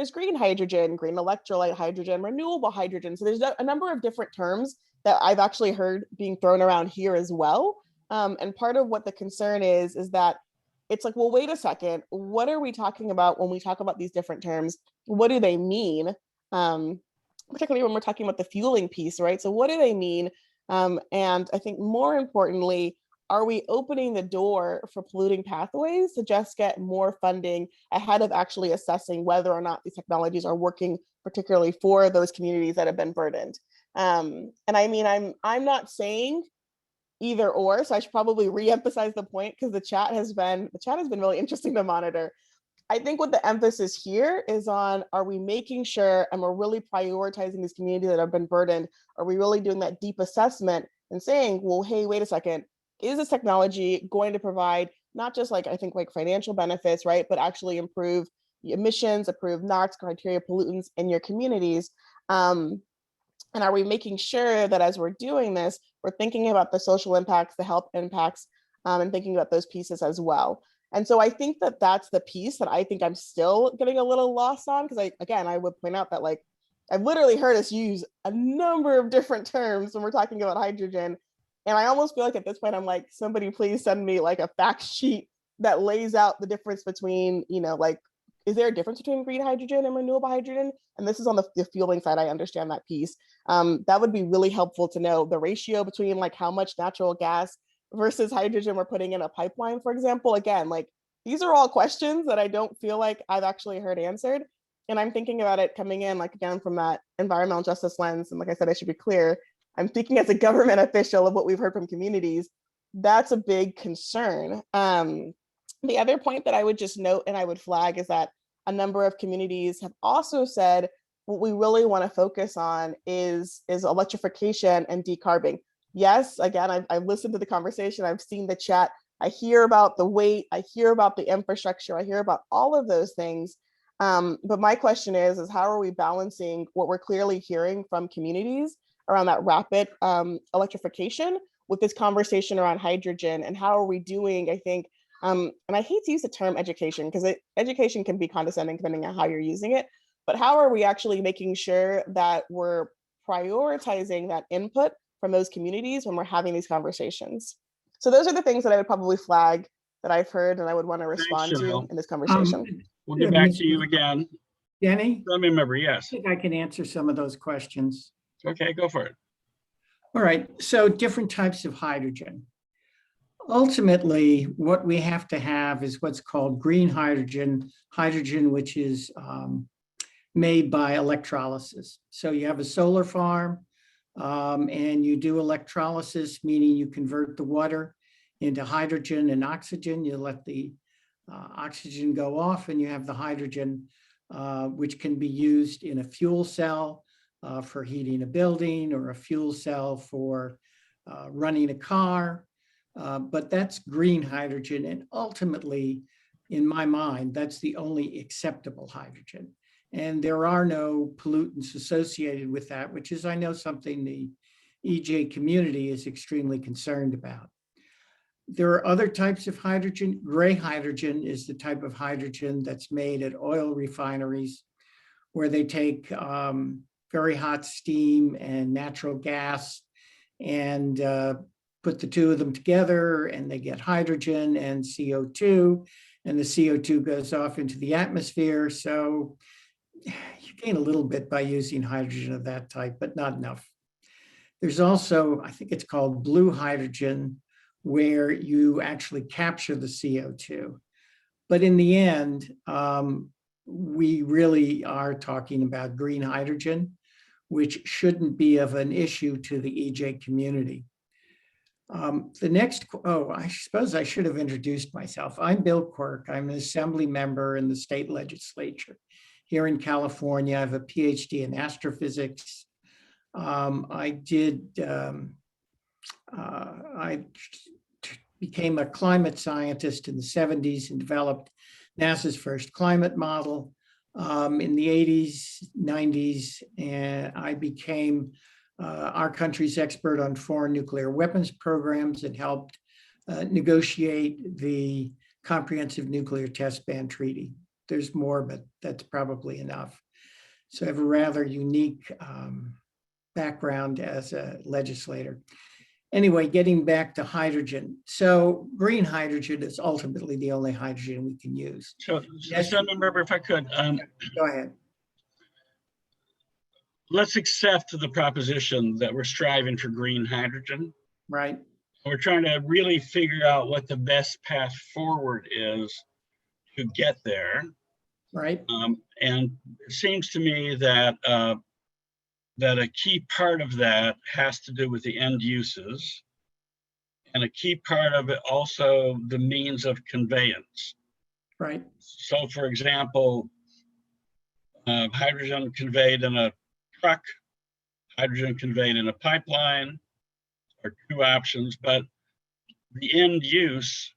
Speaker 9: green hydrogen, green electrolyte hydrogen, renewable hydrogen. So there's a number of different terms that I've actually heard being thrown around here as well. And part of what the concern is that it's like, well, wait a second, what are we talking about when we talk about these different terms? What do they mean? Particularly when we're talking about the fueling piece, right? So what do they mean? And I think more importantly, are we opening the door for polluting pathways to just get more funding ahead of actually assessing whether or not these technologies are working, particularly for those communities that have been burdened? And I mean, I'm not saying either or, so I should probably re-emphasize the point because the chat has been really interesting to monitor. I think what the emphasis here is on, are we making sure and we're really prioritizing these communities that have been burdened? Are we really doing that deep assessment and saying, well, hey, wait a second, is this technology going to provide not just like, I think like financial benefits, right, but actually improve emissions, improve NOx, criteria pollutants in your communities? And are we making sure that as we're doing this, we're thinking about the social impacts, the health impacts, and thinking about those pieces as well? And so I think that that's the piece that I think I'm still getting a little lost on, because I would point out that like, I've literally heard us use a number of different terms when we're talking about hydrogen. And I almost feel like at this point, I'm like, somebody please send me like a fact sheet that lays out the difference between, like, is there a difference between green hydrogen and renewable hydrogen? And this is on the fueling side, I understand that piece. That would be really helpful to know the ratio between like how much natural gas versus hydrogen we're putting in a pipeline, for example. Again, like these are all questions that I don't feel like I've actually heard answered. And I'm thinking about it coming in like, again, from that environmental justice lens. And like I said, I should be clear, I'm thinking as a government official of what we've heard from communities. That's a big concern. The other point that I would just note and I would flag is that a number of communities have also said what we really want to focus on is electrification and decarbing. Yes, again, I've listened to the conversation, I've seen the chat, I hear about the weight, I hear about the infrastructure, I hear about all of those things. But my question is how are we balancing what we're clearly hearing from communities around that rapid electrification with this conversation around hydrogen, and how are we doing, I think, and I hate to use the term education because education can be condescending depending on how you're using it, but how are we actually making sure that we're prioritizing that input from those communities when we're having these conversations? So those are the things that I would probably flag that I've heard and I would want to respond to in this conversation.
Speaker 2: We'll get back to you again.
Speaker 4: Denny?
Speaker 2: Let me remember, yes.
Speaker 4: I think I can answer some of those questions.
Speaker 2: Okay, go for it.
Speaker 4: All right, so different types of hydrogen. Ultimately, what we have to have is what's called green hydrogen, which is made by electrolysis. So you have a solar farm and you do electrolysis, meaning you convert the water into hydrogen and oxygen. You let the oxygen go off and you have the hydrogen, which can be used in a fuel cell for heating a building or a fuel cell for running a car. But that's green hydrogen. And ultimately, in my mind, that's the only acceptable hydrogen. And there are no pollutants associated with that, which is, I know, something the EJ community is extremely concerned about. There are other types of hydrogen. Gray hydrogen is the type of hydrogen that's made at oil refineries, where they take very hot steam and natural gas and put the two of them together, and they get hydrogen and CO2, and the CO2 goes off into the atmosphere. So you gain a little bit by using hydrogen of that type, but not enough. There's also, I think it's called blue hydrogen, where you actually capture the CO2. But in the end, we really are talking about green hydrogen, which shouldn't be of an issue to the EJ community. The next, I suppose I should have introduced myself. I'm Bill Quirk. I'm an assembly member in the state legislature here in California. I have a PhD in astrophysics. I became a climate scientist in the 70s and developed NASA's first climate model. In the 80s, 90s, and I became our country's expert on foreign nuclear weapons programs and helped negotiate the Comprehensive Nuclear Test Ban Treaty. There's more, but that's probably enough. So I have a rather unique background as a legislator. Anyway, getting back to hydrogen. So green hydrogen is ultimately the only hydrogen we can use.
Speaker 2: So, Assemblymember, if I could,
Speaker 4: Go ahead.
Speaker 2: let's accept the proposition that we're striving for green hydrogen.
Speaker 4: Right.
Speaker 2: We're trying to really figure out what the best path forward is to get there.
Speaker 4: Right.
Speaker 2: And it seems to me that that a key part of that has to do with the end uses, and a key part of it also the means of conveyance.
Speaker 4: Right.
Speaker 2: So, for example, hydrogen conveyed in a truck, hydrogen conveyed in a pipeline are two options, but the end use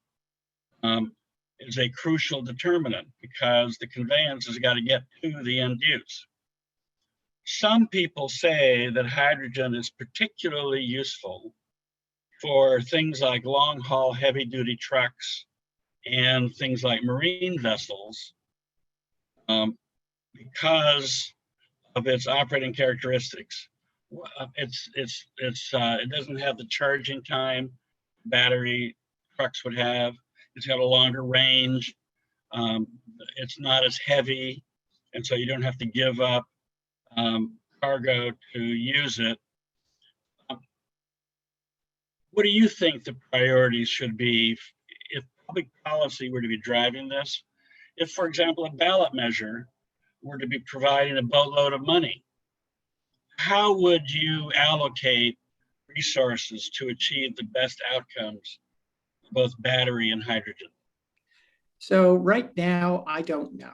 Speaker 2: is a crucial determinant because the conveyance has got to get to the end use. Some people say that hydrogen is particularly useful for things like long haul heavy duty trucks and things like marine vessels because of its operating characteristics. It doesn't have the charging time battery trucks would have. It's got a longer range. It's not as heavy, and so you don't have to give up cargo to use it. What do you think the priorities should be if public policy were to be driving this? If, for example, a ballot measure were to be providing a boatload of money, how would you allocate resources to achieve the best outcomes, both battery and hydrogen?
Speaker 4: So right now, I don't know.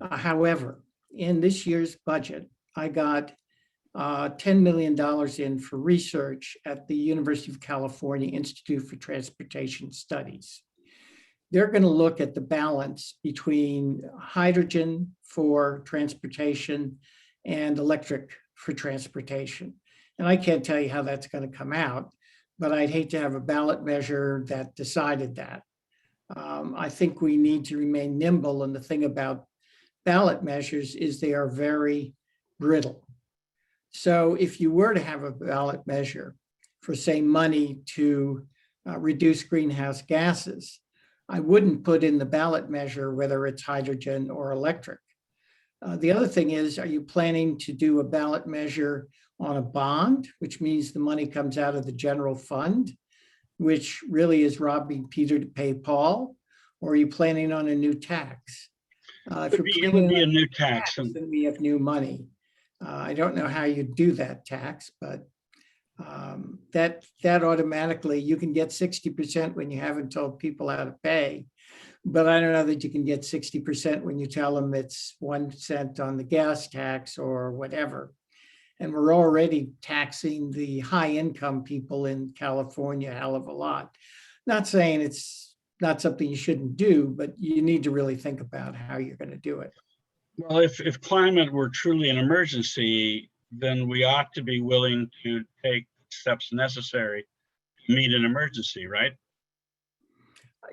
Speaker 4: However, in this year's budget, I got $10 million in for research at the University of California Institute for Transportation Studies. They're going to look at the balance between hydrogen for transportation and electric for transportation. And I can't tell you how that's going to come out, but I'd hate to have a ballot measure that decided that. I think we need to remain nimble, and the thing about ballot measures is they are very brittle. So if you were to have a ballot measure for, say, money to reduce greenhouse gases, I wouldn't put in the ballot measure whether it's hydrogen or electric. The other thing is, are you planning to do a ballot measure on a bond, which means the money comes out of the general fund, which really is robbing Peter to pay Paul, or are you planning on a new tax? If
Speaker 2: It would be a new tax.
Speaker 4: then we have new money. I don't know how you do that tax, but that automatically, you can get 60% when you haven't told people how to pay. But I don't know that you can get 60% when you tell them it's 1 cent on the gas tax or whatever. And we're already taxing the high income people in California a hell of a lot. Not saying it's not something you shouldn't do, but you need to really think about how you're going to do it.
Speaker 2: Well, if climate were truly an emergency, then we ought to be willing to take steps necessary to meet an emergency, right?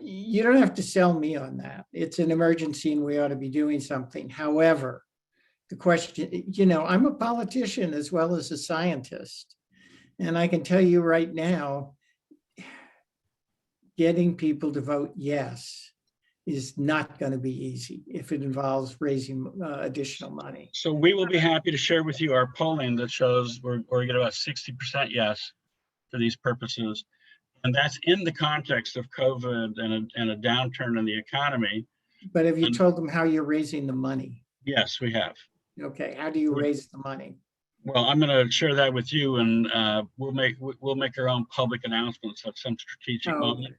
Speaker 4: You don't have to sell me on that. It's an emergency and we ought to be doing something. However, the question, you know, I'm a politician as well as a scientist. And I can tell you right now, getting people to vote yes is not going to be easy if it involves raising additional money.
Speaker 2: So we will be happy to share with you our polling that shows we're getting about 60% yes for these purposes. And that's in the context of COVID and a downturn in the economy.
Speaker 4: But have you
Speaker 2: And-
Speaker 4: told them how you're raising the money?
Speaker 2: Yes, we have.
Speaker 4: Okay, how do you raise the money?
Speaker 2: Well, I'm going to share that with you, and we'll make our own public announcements at some strategic
Speaker 4: Oh,
Speaker 2: moment.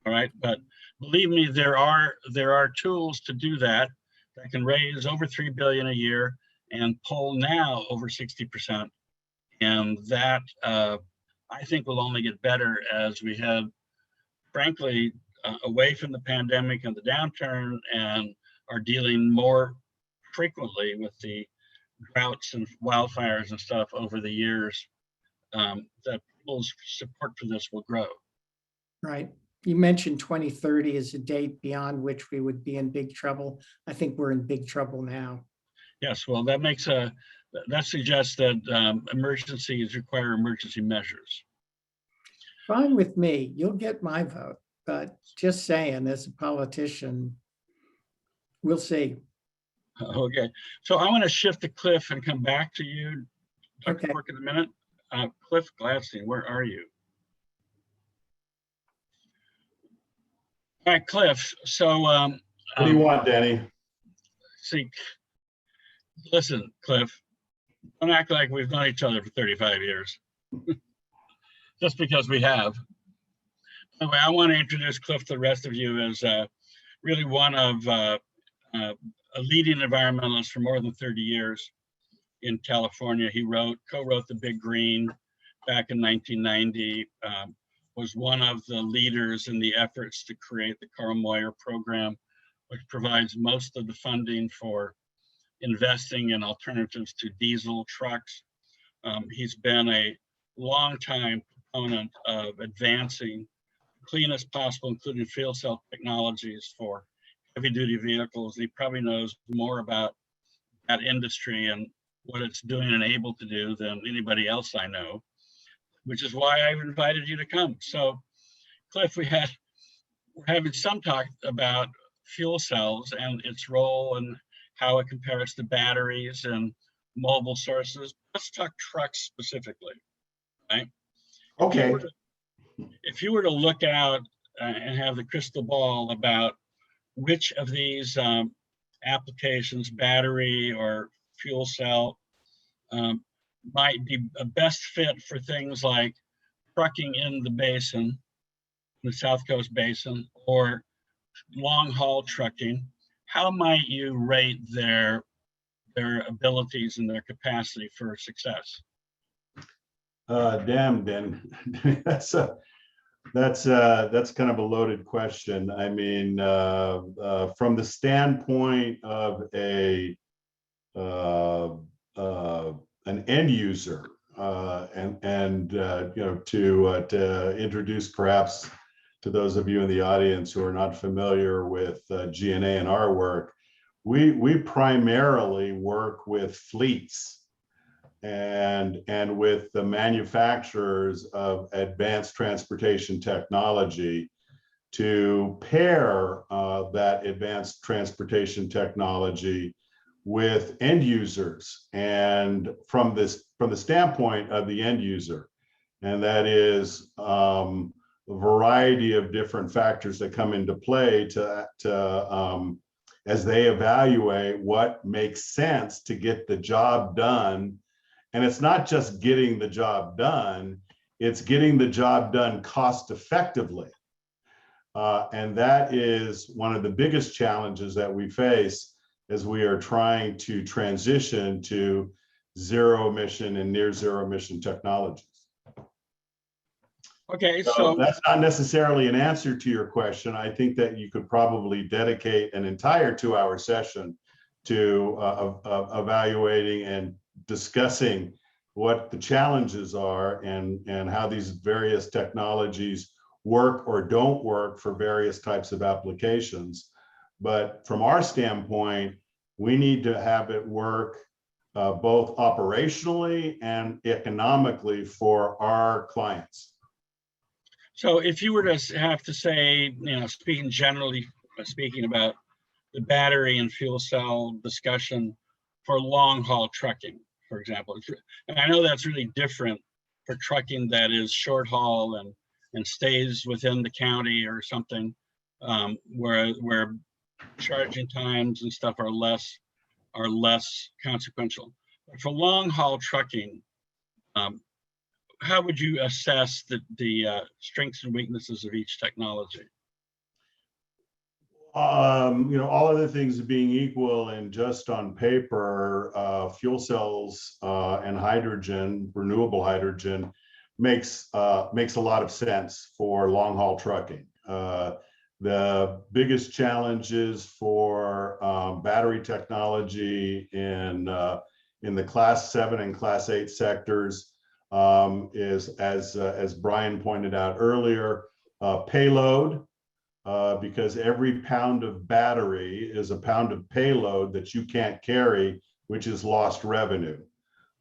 Speaker 2: All right, but believe me, there are tools to do that can raise over $3 billion a year and poll now over 60%, and that I think will only get better as we head, frankly, away from the pandemic and the downturn, and are dealing more frequently with the droughts and wildfires and stuff over the years. That people's support for this will grow.
Speaker 4: right. You mentioned 2030 as a date beyond which we would be in big trouble. I think we're in big trouble now.
Speaker 2: Yes, well, that suggests that emergencies require emergency measures.
Speaker 4: Fine with me. You'll get my vote, but just saying, as a politician, we'll see.
Speaker 2: Okay, so I want to shift to Cliff and come back to you, Dr.
Speaker 4: Okay.
Speaker 2: Quirk, in a minute. Cliff Gladstein, where are you? All right, Cliff. So,
Speaker 8: What do you want, Danny?
Speaker 2: see, listen, Cliff, don't act like we've known each other for 35 years. Just because we have. Anyway, I want to introduce Cliff to the rest of you as really one of a leading environmentalist for more than 30 years in California. He co-wrote The Big Green back in 1990, was one of the leaders in the efforts to create the Carl Moyer program, which provides most of the funding for investing in alternatives to diesel trucks. He's been a longtime proponent of advancing cleanest possible, including fuel cell technologies for heavy duty vehicles. He probably knows more about that industry and what it's doing and able to do than anybody else I know, which is why I've invited you to come. So Cliff, we're having some talk about fuel cells and its role and how it compares to batteries and mobile sources. Let's talk trucks specifically, right?
Speaker 8: Okay.
Speaker 2: If you were to look out and have the crystal ball about which of these applications, battery or fuel cell, might be a best fit for things like trucking in the basin, the South Coast Basin, or long haul trucking, how might you rate their abilities and their capacity for success?
Speaker 8: Damn, Dan, that's kind of a loaded question. I mean, from the standpoint of an end user, and you know, to introduce perhaps to those of you in the audience who are not familiar with GNA and our work, we primarily work with fleets and with the manufacturers of advanced transportation technology to pair that advanced transportation technology with end users, and from the standpoint of the end user, and that is a variety of different factors that come into play as they evaluate what makes sense to get the job done. And it's not just getting the job done, it's getting the job done cost effectively. And that is one of the biggest challenges that we face as we are trying to transition to zero emission and near zero emission technologies.
Speaker 2: Okay,
Speaker 8: So that's not necessarily an answer to your question. I think that you could probably dedicate an entire 2-hour session to evaluating and discussing what the challenges are and how these various technologies work or don't work for various types of applications. But from our standpoint, We need to have it work both operationally and economically for our clients.
Speaker 2: So if you were to have to say, speaking generally, speaking about the battery and fuel cell discussion for long haul trucking, for example, and I know that's really different for trucking that is short haul and stays within the county or something, where charging times and stuff are less consequential. But for long haul trucking, how would you assess the strengths and weaknesses of each technology?
Speaker 8: All other things being equal and just on paper, fuel cells and hydrogen, renewable hydrogen, makes a lot of sense for long haul trucking. The biggest challenges for battery technology in the Class 7 and Class 8 sectors is, as Brian pointed out earlier, payload. Because every pound of battery is a pound of payload that you can't carry, which is lost revenue.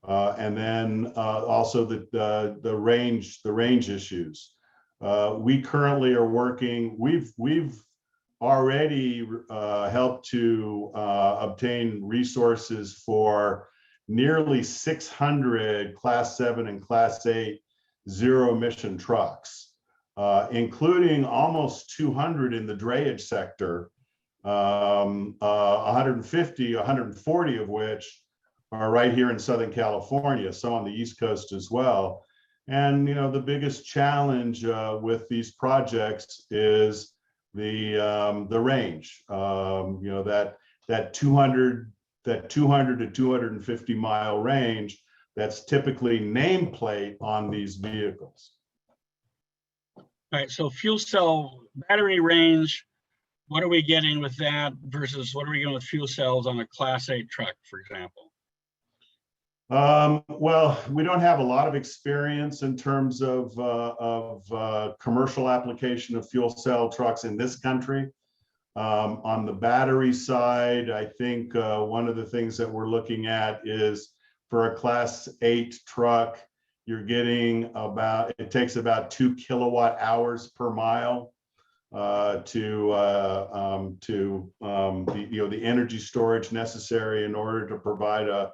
Speaker 8: And then also the range issues. We currently are working. We've already helped to obtain resources for nearly 600 Class 7 and Class 8 zero emission trucks. Including almost 200 in the drayage sector, 150, 140 of which are right here in Southern California, some on the East Coast as well. And the biggest challenge with these projects is the range. That 200 to 250 mile range that's typically nameplate on these vehicles.
Speaker 2: All right, so fuel cell battery range, what are we getting with that versus what are we getting with fuel cells on a Class 8 truck, for example?
Speaker 8: Well, we don't have a lot of experience in terms of commercial application of fuel cell trucks in this country. On the battery side, I think one of the things that we're looking at is for a Class 8 truck, you're getting it takes about 2 kilowatt hours per mile to the energy storage necessary in order to provide a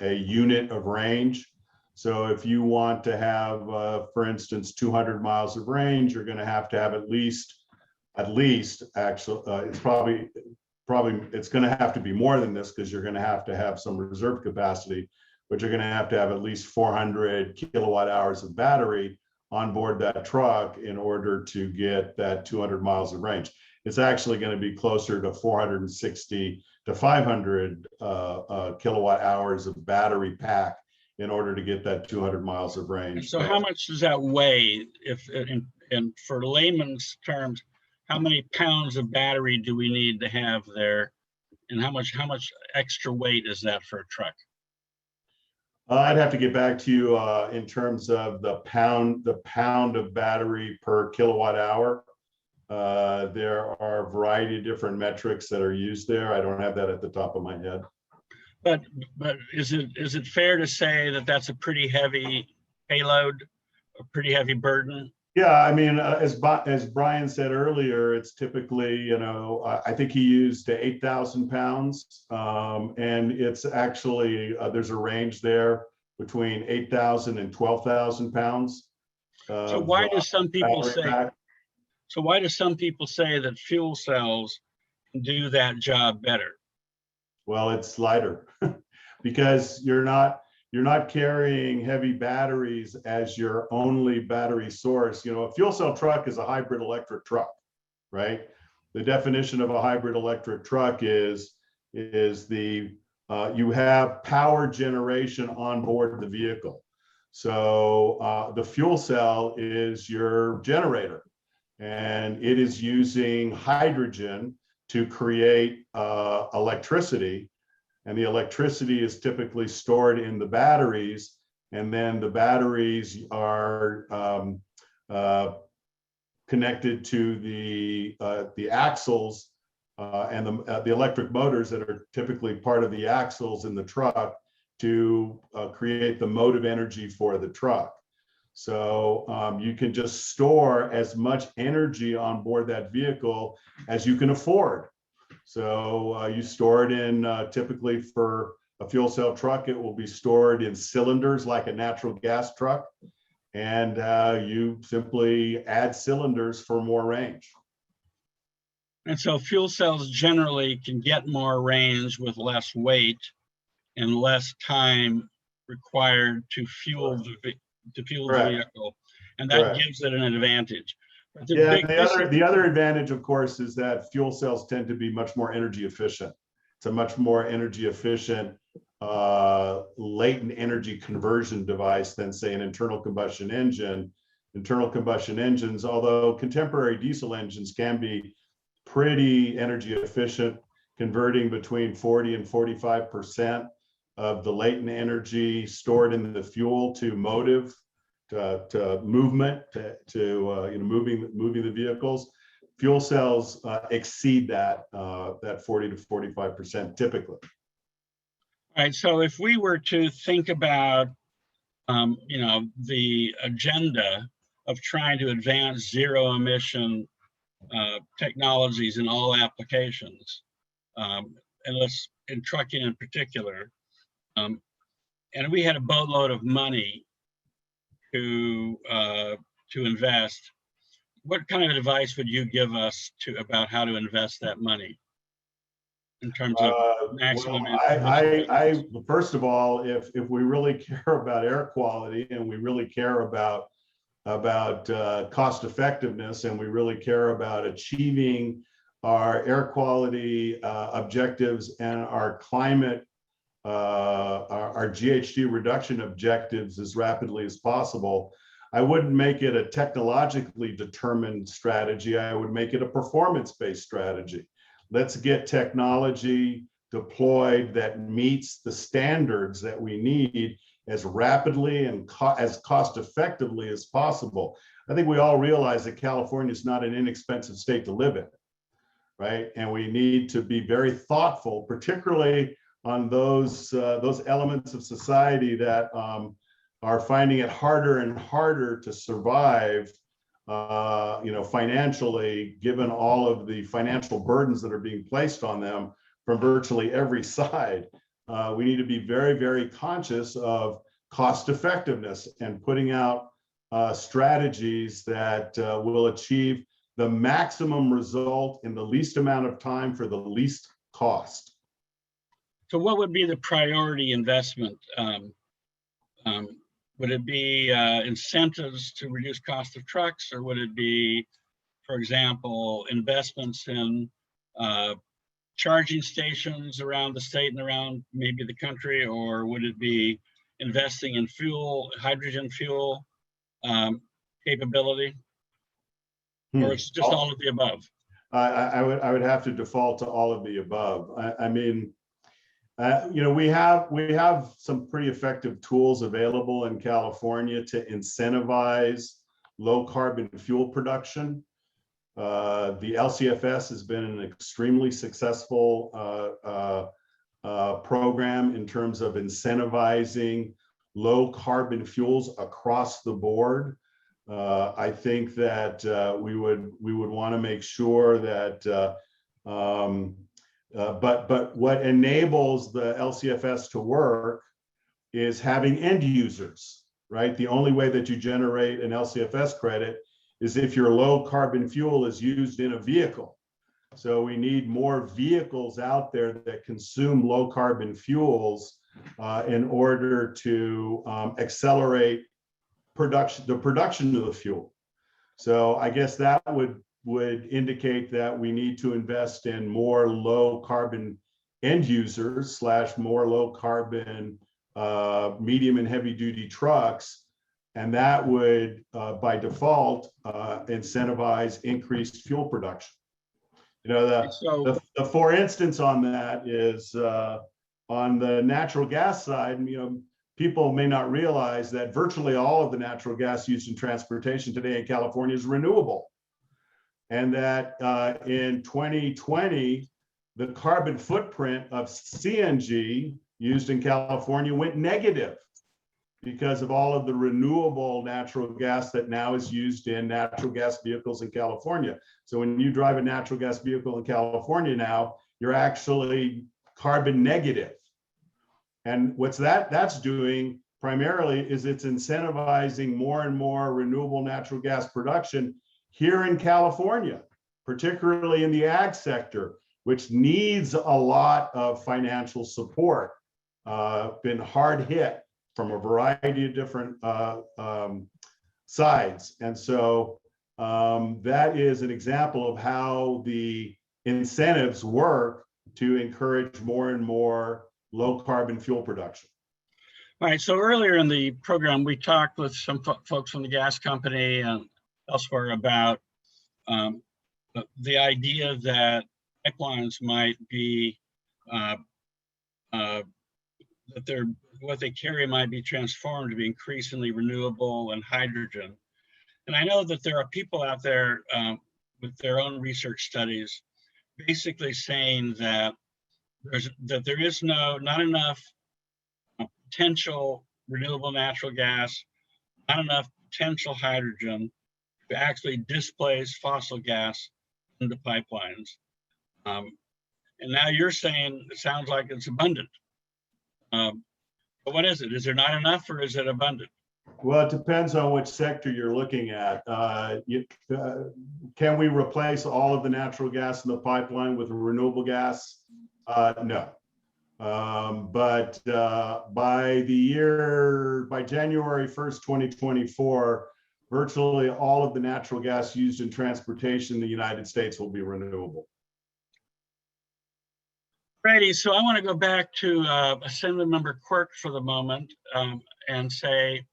Speaker 8: unit of range. So if you want to have, for instance, 200 miles of range, you're going to have at least actually, it's probably it's going to have to be more than this because you're going to have some reserve capacity. But you're going to have at least 400 kilowatt hours of battery on board that truck in order to get that 200 miles of range. It's actually going to be closer to 460 to 500 kilowatt hours of battery pack in order to get that 200 miles of range.
Speaker 2: So how much does that weigh? If in for layman's terms, how many pounds of battery do we need to have there, and how much extra weight is that for a truck?
Speaker 8: I'd have to get back to you in terms of the pound of battery per kilowatt hour. There are a variety of different metrics that are used there. I don't have that at the top of my head.
Speaker 2: But is it fair to say that that's a pretty heavy payload, a pretty heavy burden?
Speaker 8: Yeah, I mean, as Brian said earlier, it's typically, I think he used 8,000 pounds, and it's actually, there's a range there between 8,000 and 12,000 pounds.
Speaker 2: So why do some people say that fuel cells can do that job better?
Speaker 8: Well, it's lighter because you're not carrying heavy batteries as your only battery source. A fuel cell truck is a hybrid electric truck, right? The definition of a hybrid electric truck is you have power generation on board the vehicle. So the fuel cell is your generator, and it is using hydrogen to create electricity. And the electricity is typically stored in the batteries, and then the batteries are connected to the axles and the electric motors that are typically part of the axles in the truck to create the motive energy for the truck. So you can just store as much energy on board that vehicle as you can afford. So you store it in, typically for a fuel cell truck, it will be stored in cylinders like a natural gas truck. And you simply add cylinders for more range.
Speaker 2: And so fuel cells generally can get more range with less weight and less time required to fuel the
Speaker 8: Correct.
Speaker 2: vehicle, and that
Speaker 8: Correct.
Speaker 2: gives it an advantage. But
Speaker 8: Yeah,
Speaker 2: big
Speaker 8: the other advantage, of course, is that fuel cells tend to be much more energy efficient. It's a much more energy efficient latent energy conversion device than, say, an internal combustion engine. Internal combustion engines, although contemporary diesel engines can be pretty energy efficient, converting between 40 and 45% of the latent energy stored in the fuel to motive, to movement, to moving the vehicles. Fuel cells exceed that 40 to 45% typically.
Speaker 2: All right, so if we were to think about the agenda of trying to advance zero emission technologies in all applications, in trucking in particular, and we had a boatload of money to invest, what kind of advice would you give us about how to invest that money in terms of maximum?
Speaker 8: Well, first of all, if we really care about air quality and we really care about cost effectiveness and we really care about achieving our air quality objectives and our climate, our GHG reduction objectives as rapidly as possible, I wouldn't make it a technologically determined strategy. I would make it a performance-based strategy. Let's get technology deployed that meets the standards that we need as rapidly and as cost effectively as possible. I think we all realize that California is not an inexpensive state to live in, right? And we need to be very thoughtful, particularly on those elements of society that are finding it harder and harder to survive, financially, given all of the financial burdens that are being placed on them from virtually every side. We need to be very, very conscious of cost effectiveness and putting out strategies that will achieve the maximum result in the least amount of time for the least cost.
Speaker 2: So what would be the priority investment? Would it be incentives to reduce cost of trucks, or would it be, for example, investments in charging stations around the state and around maybe the country, or would it be investing in fuel, hydrogen fuel capability, or it's just all of the above?
Speaker 8: I would have to default to all of the above. We have some pretty effective tools available in California to incentivize low carbon fuel production. The LCFS has been an extremely successful program in terms of incentivizing low carbon fuels across the board. I think that we would want to make sure that but what enables the LCFS to work is having end users, right? The only way that you generate an LCFS credit is if your low carbon fuel is used in a vehicle. So we need more vehicles out there that consume low carbon fuels in order to accelerate the production of the fuel. So I guess that would indicate that we need to invest in more low carbon end users / more low carbon medium and heavy duty trucks. And that would, by default, incentivize increased fuel production. The for instance on that is on the natural gas side, people may not realize that virtually all of the natural gas used in transportation today in California is renewable. and that in 2020, the carbon footprint of CNG used in California went negative because of all of the renewable natural gas that now is used in natural gas vehicles in California. So when you drive a natural gas vehicle in California now, you're actually carbon negative. And what's that's doing primarily is it's incentivizing more and more renewable natural gas production here in California, particularly in the ag sector, which needs a lot of financial support, been hard hit from a variety of different sides. And so that is an example of how the incentives work to encourage more and more low carbon fuel production.
Speaker 2: All right, so earlier in the program, we talked with some folks from the gas company and elsewhere about the idea that pipelines might be, that what they carry might be transformed to be increasingly renewable and hydrogen. And I know that there are people out there with their own research studies basically saying that there is not enough potential renewable natural gas, not enough potential hydrogen to actually displace fossil gas into pipelines. And now you're saying it sounds like it's abundant. But what is it? Is there not enough or is it abundant?
Speaker 8: Well, it depends on which sector you're looking at. Can we replace all of the natural gas in the pipeline with renewable gas? No. But by January 1st, 2024, virtually all of the natural gas used in transportation in the United States will be renewable.
Speaker 2: Righty, so I want to go back to Assemblymember Quirk for the moment and say,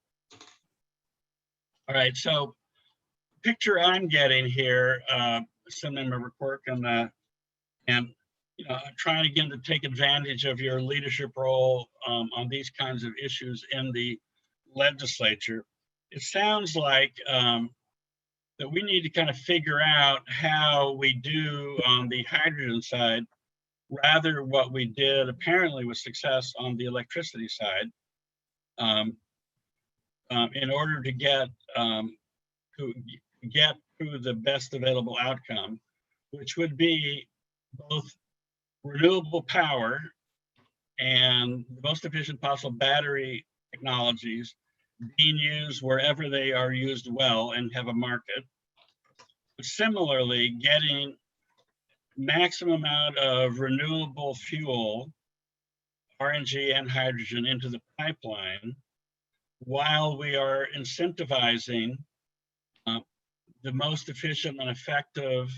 Speaker 2: all right, so picture I'm getting here, Assemblymember Quirk, and you know, trying again to take advantage of your leadership role on these kinds of issues in the legislature. It sounds like that we need to kind of figure out how we do on the hydrogen side, rather what we did apparently with success on the electricity side, in order to get to the best available outcome, which would be both renewable power and the most efficient possible battery technologies being used wherever they are used well and have a market. But similarly, getting maximum amount of renewable fuel, RNG and hydrogen, into the pipeline while we are incentivizing the most efficient and effective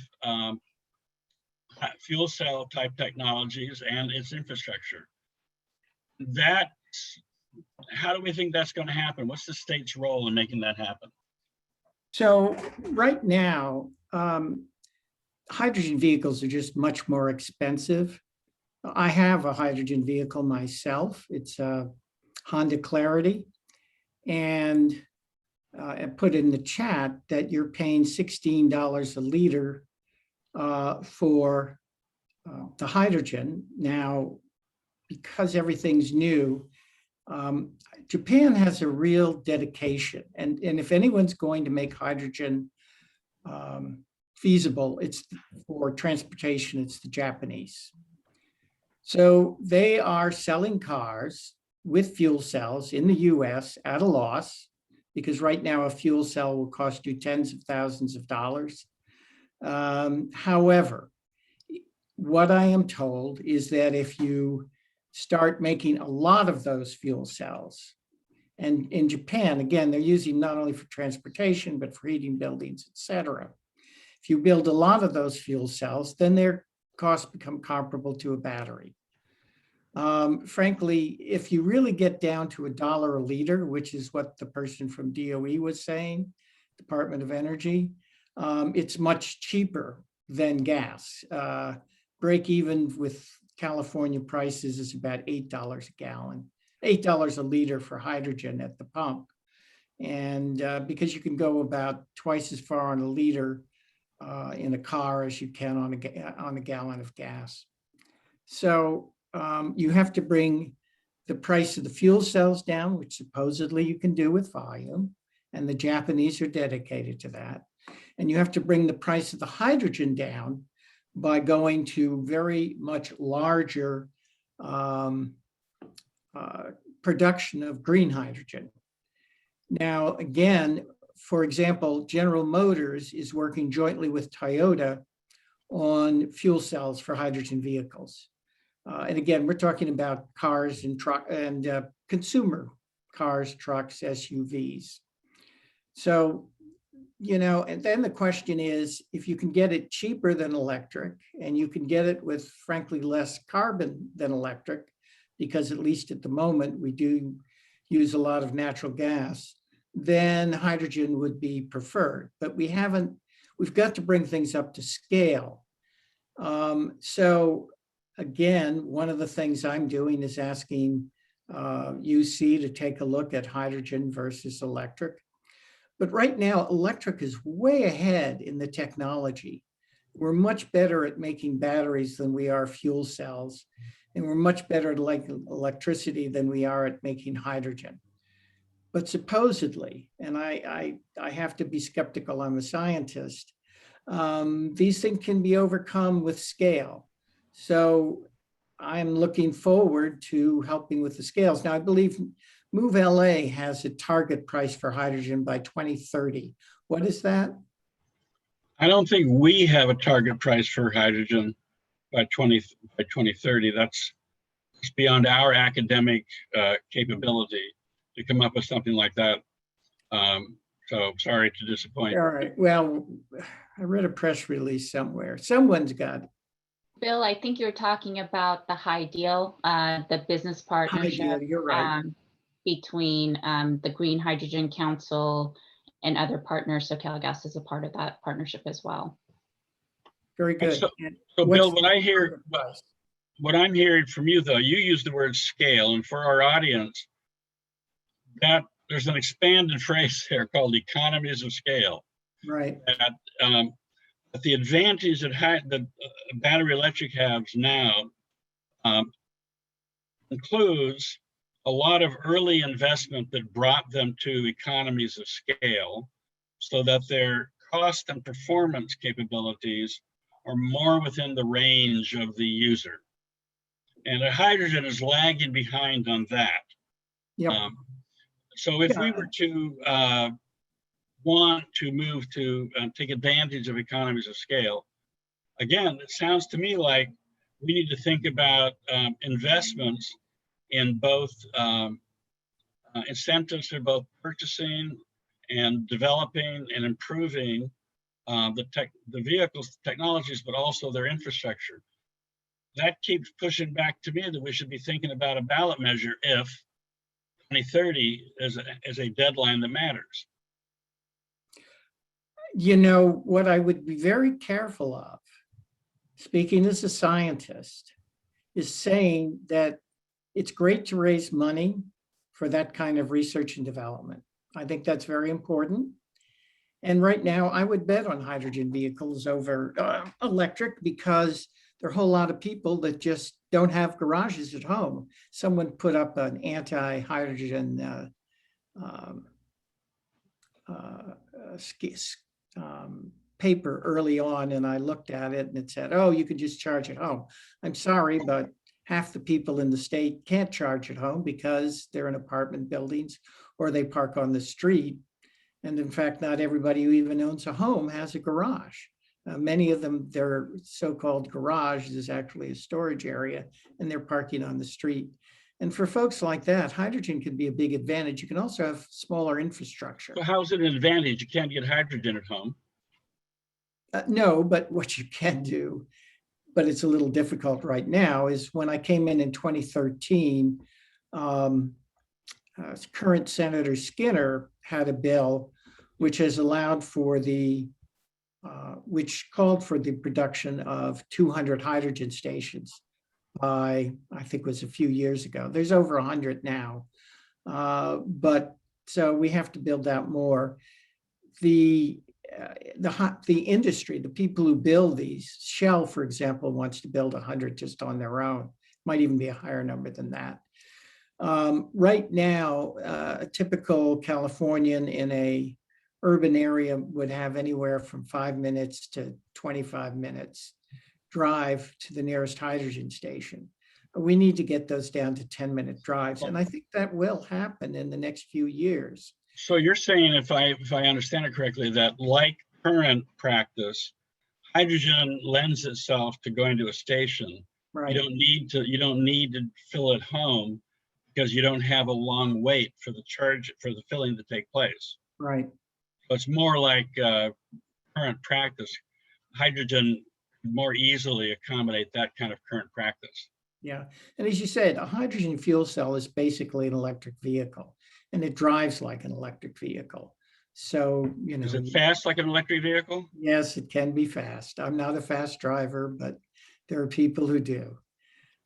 Speaker 2: fuel cell type technologies and its infrastructure. How do we think that's going to happen? What's the state's role in making that happen?
Speaker 4: So right now, hydrogen vehicles are just much more expensive. I have a hydrogen vehicle myself. It's a Honda Clarity. And I put in the chat that you're paying $16 a liter for the hydrogen. Now, because everything's new, Japan has a real dedication. And if anyone's going to make hydrogen feasible, it's for transportation, it's the Japanese. So they are selling cars with fuel cells in the US at a loss, because right now a fuel cell will cost you tens of thousands of dollars. However, what I am told is that if you start making a lot of those fuel cells, and in Japan, again, they're using not only for transportation, but for heating buildings, et cetera. If you build a lot of those fuel cells, then their costs become comparable to a battery. Frankly, if you really get down to $1 a liter, which is what the person from DOE was saying, Department of Energy, it's much cheaper than gas. Break even with California prices is about $8 a gallon, $8 a liter for hydrogen at the pump. And because you can go about twice as far on a liter in a car as you can on a gallon of gas. So you have to bring the price of the fuel cells down, which supposedly you can do with volume, and the Japanese are dedicated to that. And you have to bring the price of the hydrogen down by going to very much larger production of green hydrogen. Now, again, for example, General Motors is working jointly with Toyota on fuel cells for hydrogen vehicles. And again, we're talking about cars and consumer cars, trucks, SUVs. So, you know, and then the question is, if you can get it cheaper than electric, and you can get it with, frankly, less carbon than electric, because at least at the moment, we do use a lot of natural gas, then hydrogen would be preferred. But we've got to bring things up to scale. So again, one of the things I'm doing is asking UC to take a look at hydrogen versus electric. But right now, electric is way ahead in the technology. We're much better at making batteries than we are fuel cells. And we're much better at electricity than we are at making hydrogen. But supposedly, and I have to be skeptical, I'm a scientist, these things can be overcome with scale. So I'm looking forward to helping with the scales. Now, I believe Move LA has a target price for hydrogen by 2030. What is that?
Speaker 2: I don't think we have a target price for hydrogen by 2030. That's beyond our academic capability to come up with something like that. So sorry to disappoint.
Speaker 4: All right. Well, I read a press release somewhere. Someone's got it.
Speaker 6: Bill, I think you're talking about the High Deal, the business partnership
Speaker 4: You're right.
Speaker 6: between the Green Hydrogen Council and other partners. Socalgas is a part of that partnership as well.
Speaker 4: Very good.
Speaker 2: So Bill, what I'm hearing from you, though, you use the word scale, and for our audience, that there's an expanded phrase there called economies of scale.
Speaker 4: Right.
Speaker 2: But the advantage that battery electric has now includes a lot of early investment that brought them to economies of scale, so that their cost and performance capabilities are more within the range of the user. And a hydrogen is lagging behind on that.
Speaker 4: Yep.
Speaker 2: So if we were to want to move to take advantage of economies of scale, again, it sounds to me like we need to think about investments in both incentives for both purchasing and developing and improving the vehicles, technologies, but also their infrastructure. That keeps pushing back to me that we should be thinking about a ballot measure if 2030 is a deadline that matters.
Speaker 4: You know, what I would be very careful of, speaking as a scientist, is saying that it's great to raise money for that kind of research and development. I think that's very important. And right now, I would bet on hydrogen vehicles over electric, because there are a whole lot of people that just don't have garages at home. Someone put up an anti-hydrogen paper early on, and I looked at it and it said, oh, you can just charge at home. I'm sorry, but half the people in the state can't charge at home because they're in apartment buildings or they park on the street. And in fact, not everybody who even owns a home has a garage. Many of them, their so-called garage is actually a storage area, and they're parking on the street. And for folks like that, hydrogen can be a big advantage. You can also have smaller infrastructure.
Speaker 2: So how's it an advantage? You can't get hydrogen at home.
Speaker 4: No, but what you can do, but it's a little difficult right now, is when I came in 2013, current Senator Skinner had a bill which has allowed for which called for the production of 200 hydrogen stations by, I think it was a few years ago. There's over 100 now. But so we have to build out more. the industry, the people who build these, Shell, for example, wants to build 100 just on their own, might even be a higher number than that. Right now, a typical Californian in a urban area would have anywhere from 5 minutes to 25 minutes drive to the nearest hydrogen station. We need to get those down to 10-minute drives. And I think that will happen in the next few years.
Speaker 2: So you're saying, if I understand it correctly, that like current practice, hydrogen lends itself to going to a station.
Speaker 4: Right.
Speaker 2: You don't need to fill it home because you don't have a long wait for the filling to take place.
Speaker 4: Right.
Speaker 2: So it's more like current practice. Hydrogen could more easily accommodate that kind of current practice.
Speaker 4: Yeah. And as you said, a hydrogen fuel cell is basically an electric vehicle, and it drives like an electric vehicle. So, you know.
Speaker 2: Is it fast like an electric vehicle?
Speaker 4: Yes, it can be fast. I'm not a fast driver, but there are people who do.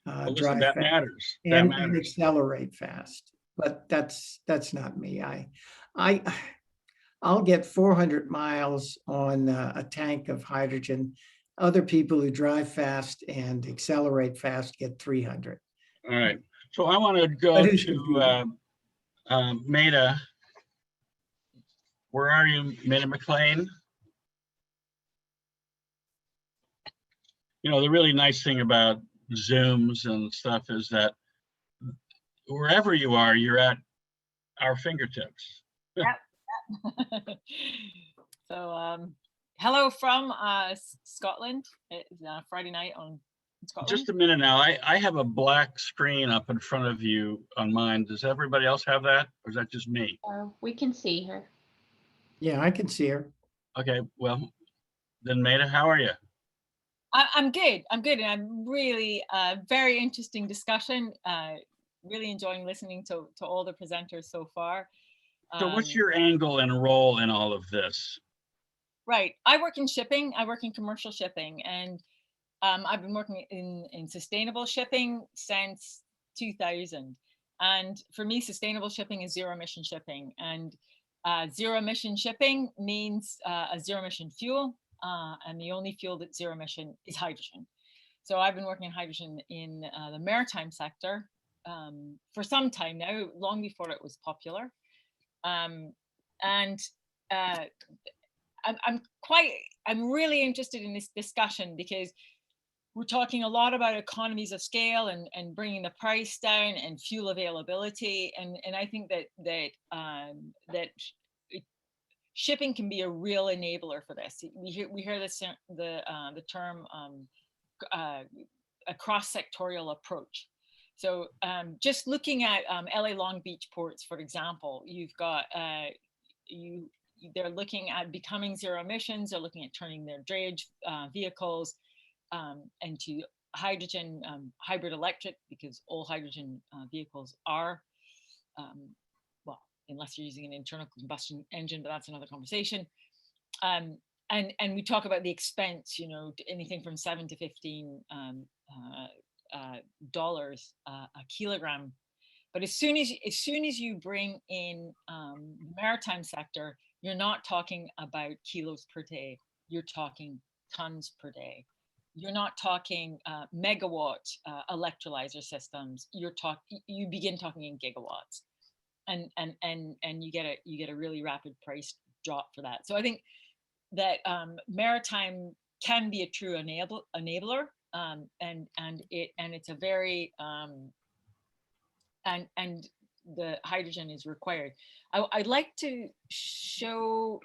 Speaker 2: Well, listen,
Speaker 4: Drive
Speaker 2: that
Speaker 4: fast
Speaker 2: matters.
Speaker 4: and accelerate fast. But that's not me. I'll get 400 miles on a tank of hydrogen. Other people who drive fast and accelerate fast get 300.
Speaker 2: All right. So I want to go to Madadh. Where are you, Madadh MacLaine? You know, the really nice thing about Zooms and stuff is that wherever you are, you're at our fingertips.
Speaker 3: So hello from Scotland. It's Friday night in Scotland.
Speaker 2: Just a minute now. I have a black screen up in front of you on mine. Does everybody else have that, or is that just me?
Speaker 6: We can see her.
Speaker 4: Yeah, I can see her.
Speaker 2: Okay, well, then Madadh, how are you?
Speaker 3: I'm good. I'm good, and I'm really very interesting discussion. Really enjoying listening to all the presenters so far.
Speaker 2: So what's your angle and role in all of this?
Speaker 3: Right. I work in shipping. I work in commercial shipping, and I've been working in sustainable shipping since 2000. And for me, sustainable shipping is zero emission shipping. And zero emission shipping means a zero emission fuel. And the only fuel that's zero emission is hydrogen. So I've been working in hydrogen in the maritime sector for some time now, long before it was popular. I'm really interested in this discussion because we're talking a lot about economies of scale and bringing the price down and fuel availability, and I think that shipping can be a real enabler for this. We hear this the term a cross-sectorial approach. So just looking at LA Long Beach ports, for example, you've got they're looking at becoming zero emissions. They're looking at turning their drayage vehicles into hydrogen hybrid electric, because all hydrogen vehicles are, well, unless you're using an internal combustion engine, but that's another conversation. And we talk about the expense, you know, anything from $7 to $15 dollars a kilogram. But as soon as you bring in the maritime sector, you're not talking about kilos per day. You're talking tons per day. You're not talking megawatt electrolyzer systems. You begin talking in gigawatts, and you get a really rapid price drop for that. So I think that maritime can be a true enabler, and it's a very and the hydrogen is required. I'd like to show.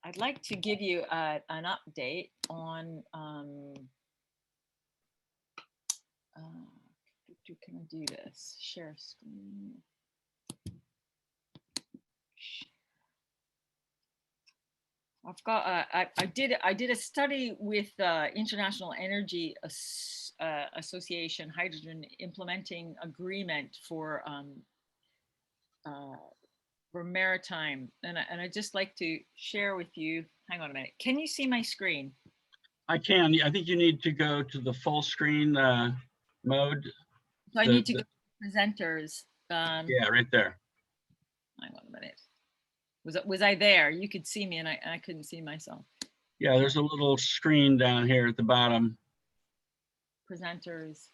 Speaker 3: I'd like to give you an update on. Can I do this? Share screen. I've got. I did a study with International Energy Association Hydrogen Implementing Agreement for maritime, and I'd just like to share with you. Hang on a minute. Can you see my screen?
Speaker 2: I can. I think you need to go to the full screen mode.
Speaker 3: So I need to go to presenters.
Speaker 2: Yeah, right there.
Speaker 3: Hang on a minute. Was I there? You could see me and I couldn't see myself.
Speaker 2: Yeah, there's a little screen down here at the bottom.
Speaker 3: Presenters.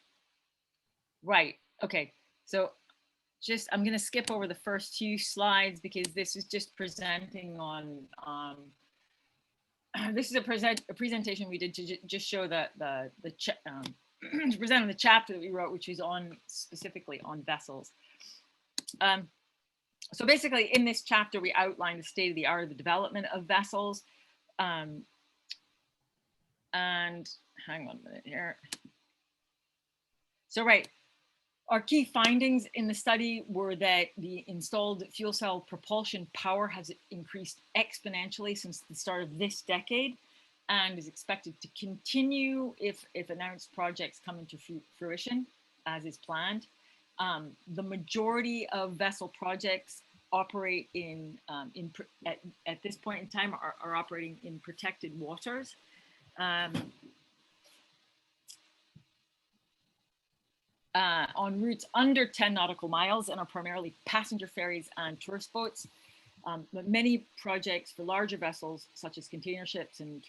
Speaker 3: Right. Okay. So I'm going to skip over the first few slides because this is just presenting on, this is a presentation we did to just show to present on the chapter that we wrote, which is specifically on vessels. So basically in this chapter, we outline the state of the art of the development of vessels. And hang on a minute here. So right, our key findings in the study were that the installed fuel cell propulsion power has increased exponentially since the start of this decade and is expected to continue if announced projects come into fruition as is planned. The majority of vessel projects operate at this point in time are operating in protected waters. On routes under 10 nautical miles and are primarily passenger ferries and tourist boats. But many projects for larger vessels, such as container ships and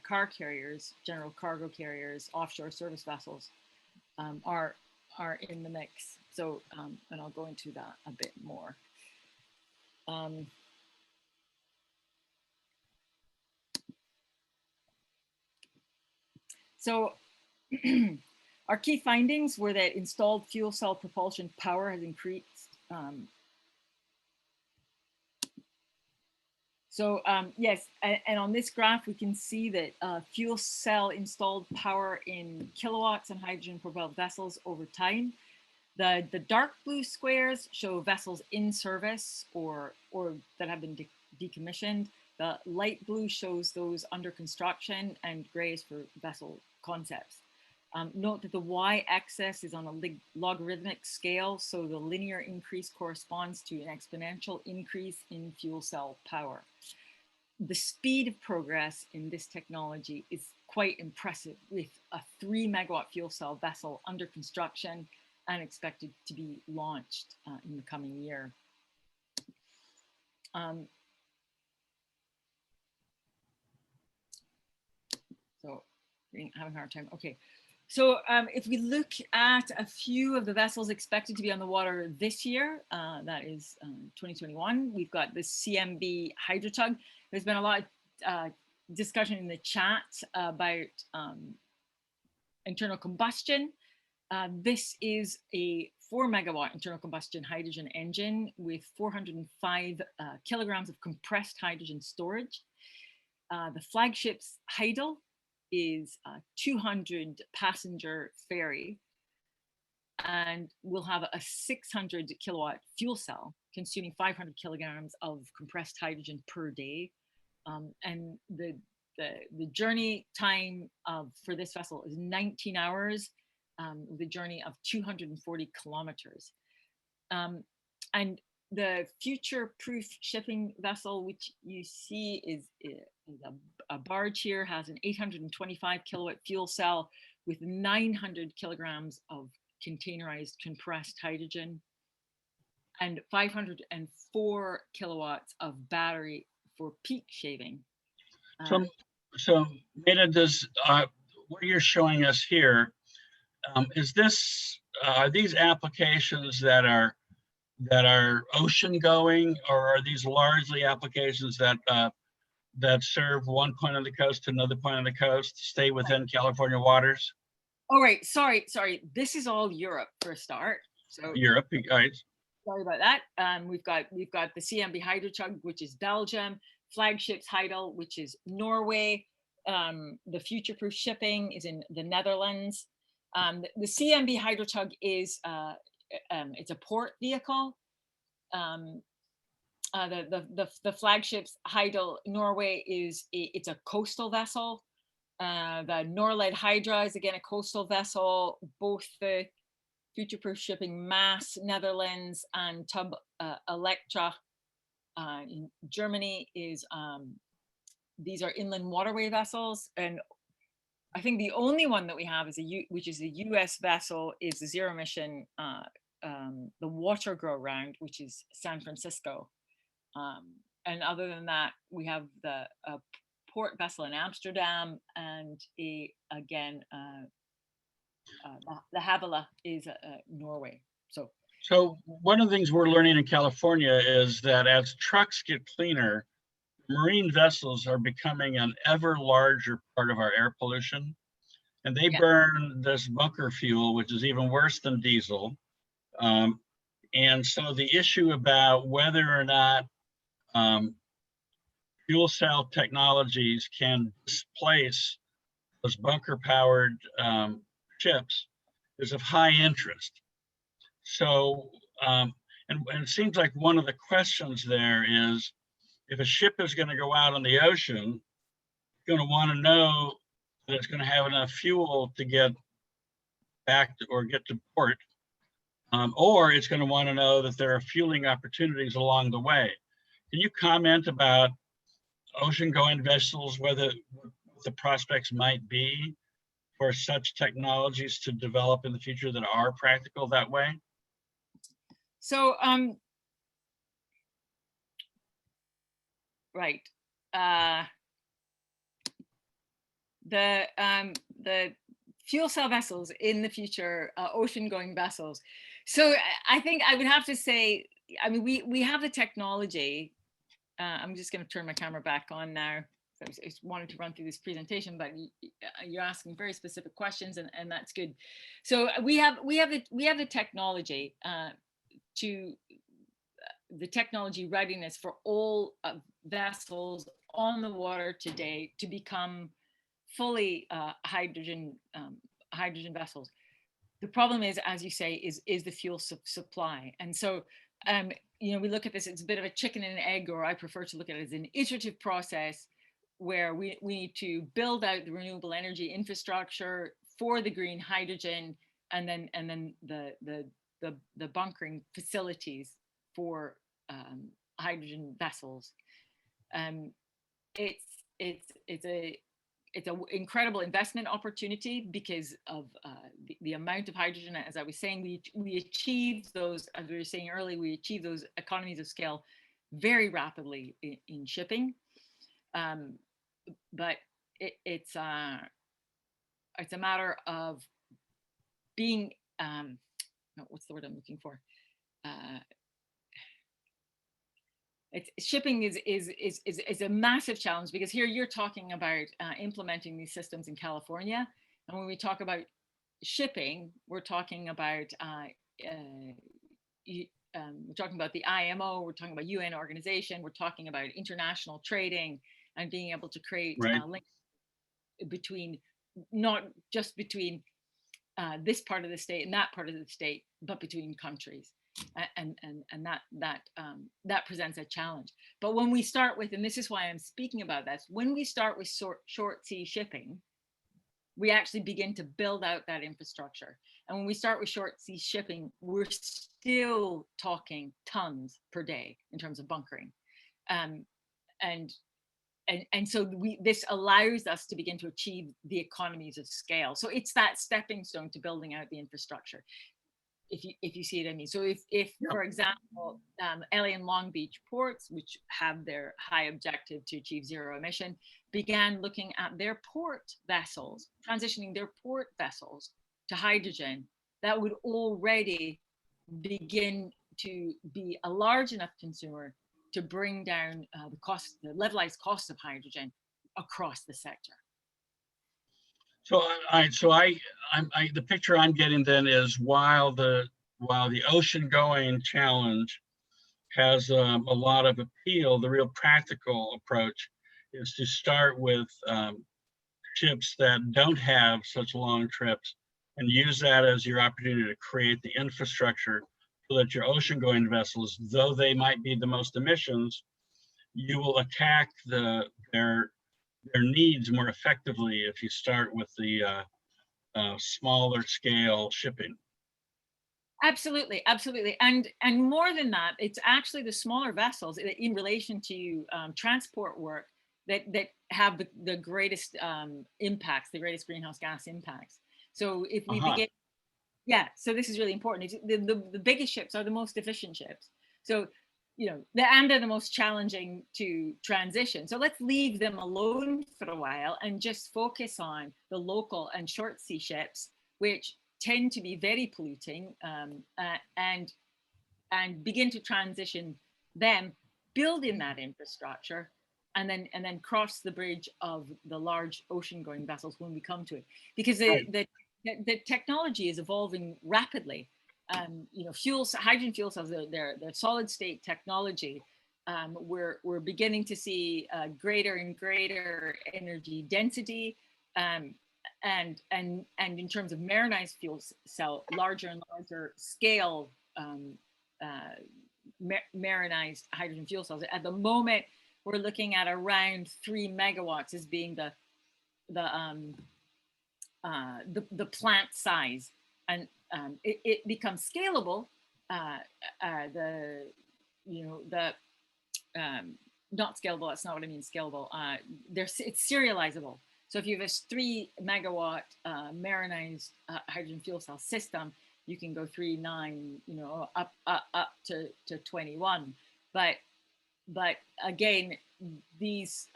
Speaker 3: car carriers, general cargo carriers, offshore service vessels, are in the mix. So, and I'll go into that a bit more. So, our key findings were that installed fuel cell propulsion power has increased. Yes, and on this graph, we can see that fuel cell installed power in kilowatts and hydrogen propelled vessels over time. The dark blue squares show vessels in service or that have been decommissioned. The light blue shows those under construction, and gray is for vessel concepts. Note that the y-axis is on a logarithmic scale, so the linear increase corresponds to an exponential increase in fuel cell power. The speed of progress in this technology is quite impressive, with a 3 megawatt fuel cell vessel under construction and expected to be launched in the coming year. So, having a hard time. Okay. So if we look at a few of the vessels expected to be on the water this year, that is 2021, we've got the CMB Hydrotug. There's been a lot of discussion in the chat about internal combustion. This is a 4 megawatt internal combustion hydrogen engine with 405 kilograms of compressed hydrogen storage. The flagship's Heidel is a 200 passenger ferry and will have a 600 kilowatt fuel cell consuming 500 kilograms of compressed hydrogen per day. And the journey time for this vessel is 19 hours with a journey of 240 kilometers. And the future-proof shipping vessel, which you see is a barge here, has an 825 kilowatt fuel cell with 900 kilograms of containerized compressed hydrogen and 504 kilowatts of battery for peak shaving.
Speaker 2: So Madadh, does what you're showing us here, is this are these applications that are ocean going, or are these largely applications that that serve one point of the coast to another point of the coast, stay within California waters?
Speaker 3: Oh, right. Sorry. This is all Europe for a start. So
Speaker 2: Europe, right?
Speaker 3: Sorry about that. We've got the CMB Hydrotug, which is Belgium, Flagship's Heidel, which is Norway. The future-proof shipping is in the Netherlands. The CMB Hydrotug is it's a port vehicle. The Flagship's Heidel Norway it's a coastal vessel. The Norled Hydra is again a coastal vessel. Both the future-proof shipping Mass Netherlands and Tub Electra in Germany is these are inland waterway vessels, and I think the only one that we have is which is a U.S. vessel is the zero emission the Water Grow Round, which is San Francisco. And other than that, we have the port vessel in Amsterdam, and the Havila is Norway.
Speaker 2: So one of the things we're learning in California is that as trucks get cleaner, marine vessels are becoming an ever larger part of our air pollution. And they burn this bunker fuel, which is even worse than diesel. And so the issue about whether or not fuel cell technologies can displace those bunker powered ships is of high interest. So, and it seems like one of the questions there is, if a ship is going to go out on the ocean, it's going to want to know that it's going to have enough fuel to get back or get to port, or it's going to want to know that there are fueling opportunities along the way. Can you comment about ocean-going vessels, whether the prospects might be for such technologies to develop in the future that are practical that way?
Speaker 3: So, right. The fuel cell vessels in the future, ocean-going vessels. So I think I would have to say, I mean, we have the technology. I'm just going to turn my camera back on now. I just wanted to run through this presentation, but you're asking very specific questions, and that's good. So we have the technology the technology readiness for all vessels on the water today to become fully hydrogen vessels. The problem is, as you say, is the fuel supply. And so, you know, we look at this, it's a bit of a chicken and egg, or I prefer to look at it as an iterative process where we need to build out the renewable energy infrastructure for the green hydrogen, and then the bunkering facilities for hydrogen vessels. It's an incredible investment opportunity because of the amount of hydrogen. As I was saying, we achieve those, as we were saying earlier, we achieve those economies of scale very rapidly in shipping. But it's a matter of being, what's the word I'm looking for? Shipping is a massive challenge, because here you're talking about implementing these systems in California, and when we talk about shipping, we're talking about the IMO, we're talking about UN organization, we're talking about international trading and being able to create links between, not just between this part of the state and that part of the state, but between countries. And that presents a challenge. But when we start with, and this is why I'm speaking about this, when we start with short sea shipping, we actually begin to build out that infrastructure. And when we start with short sea shipping, we're still talking tons per day in terms of bunkering. And so this allows us to begin to achieve the economies of scale. So it's that stepping stone to building out the infrastructure, if you see what I mean. So if for example, LA and Long Beach ports, which have their high objective to achieve zero emission, began looking at their port vessels, transitioning their port vessels to hydrogen, that would already begin to be a large enough consumer to bring down the levelized cost of hydrogen across the sector.
Speaker 2: So the picture I'm getting then is, while the ocean-going challenge has a lot of appeal, the real practical approach is to start with ships that don't have such long trips, and use that as your opportunity to create the infrastructure so that your ocean-going vessels, though they might be the most emissions, you will attack their needs more effectively if you start with the smaller scale shipping.
Speaker 3: Absolutely, absolutely. And more than that, it's actually the smaller vessels in relation to transport work that have the greatest impacts, the greatest greenhouse gas impacts. So if we begin, so this is really important. The biggest ships are the most efficient ships. So they're the most challenging to transition. So let's leave them alone for a while and just focus on the local and short sea ships, which tend to be very polluting, and begin to transition them, build in that infrastructure, and then cross the bridge of the large ocean-going vessels when we come to it, because the technology is evolving rapidly. Hydrogen fuel cells, they're solid state technology. We're beginning to see greater and greater energy density, and in terms of marinized fuel cell, larger and larger scale marinized hydrogen fuel cells. At the moment, we're looking at around 3 megawatts as being the plant size, and it becomes scalable. Not scalable. That's not what I mean. Scalable. It's serializable. So if you have a 3 megawatt marinized hydrogen fuel cell system, you can go 3, 9, up to 21. But again, these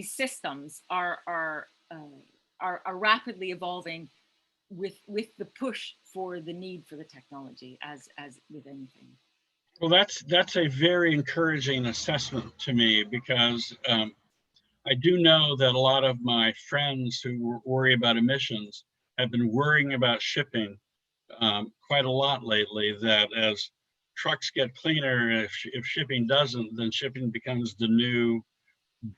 Speaker 3: systems are rapidly evolving with the push for the need for the technology, as with anything.
Speaker 2: Well, that's a very encouraging assessment to me, because I do know that a lot of my friends who worry about emissions have been worrying about shipping quite a lot lately, that as trucks get cleaner, if shipping doesn't, then shipping becomes the new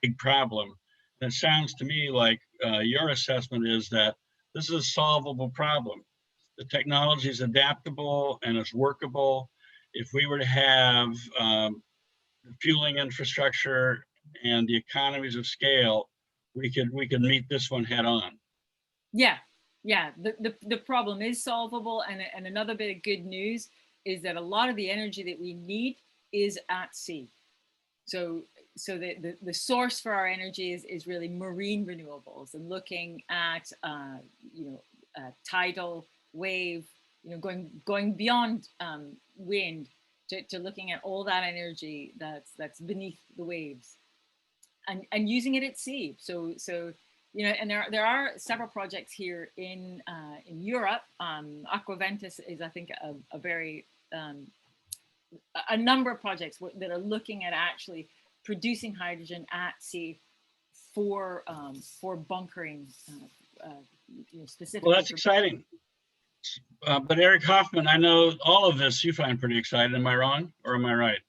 Speaker 2: big problem. And it sounds to me like your assessment is that this is a solvable problem. The technology is adaptable and it's workable. If we were to have fueling infrastructure and the economies of scale, we could meet this one head on.
Speaker 3: Yeah. The problem is solvable, and another bit of good news is that a lot of the energy that we need is at sea. So the source for our energy is really marine renewables, and looking at tidal, wave, going beyond wind to looking at all that energy that's beneath the waves, and using it at sea. So and there are several projects here in Europe. Aquaventus is, I think, a very a number of projects that are looking at actually producing hydrogen at sea for bunkering, specifically.
Speaker 2: Well, that's exciting. But Eric Hoffman, I know all of this you find pretty exciting. Am I wrong, or am I right?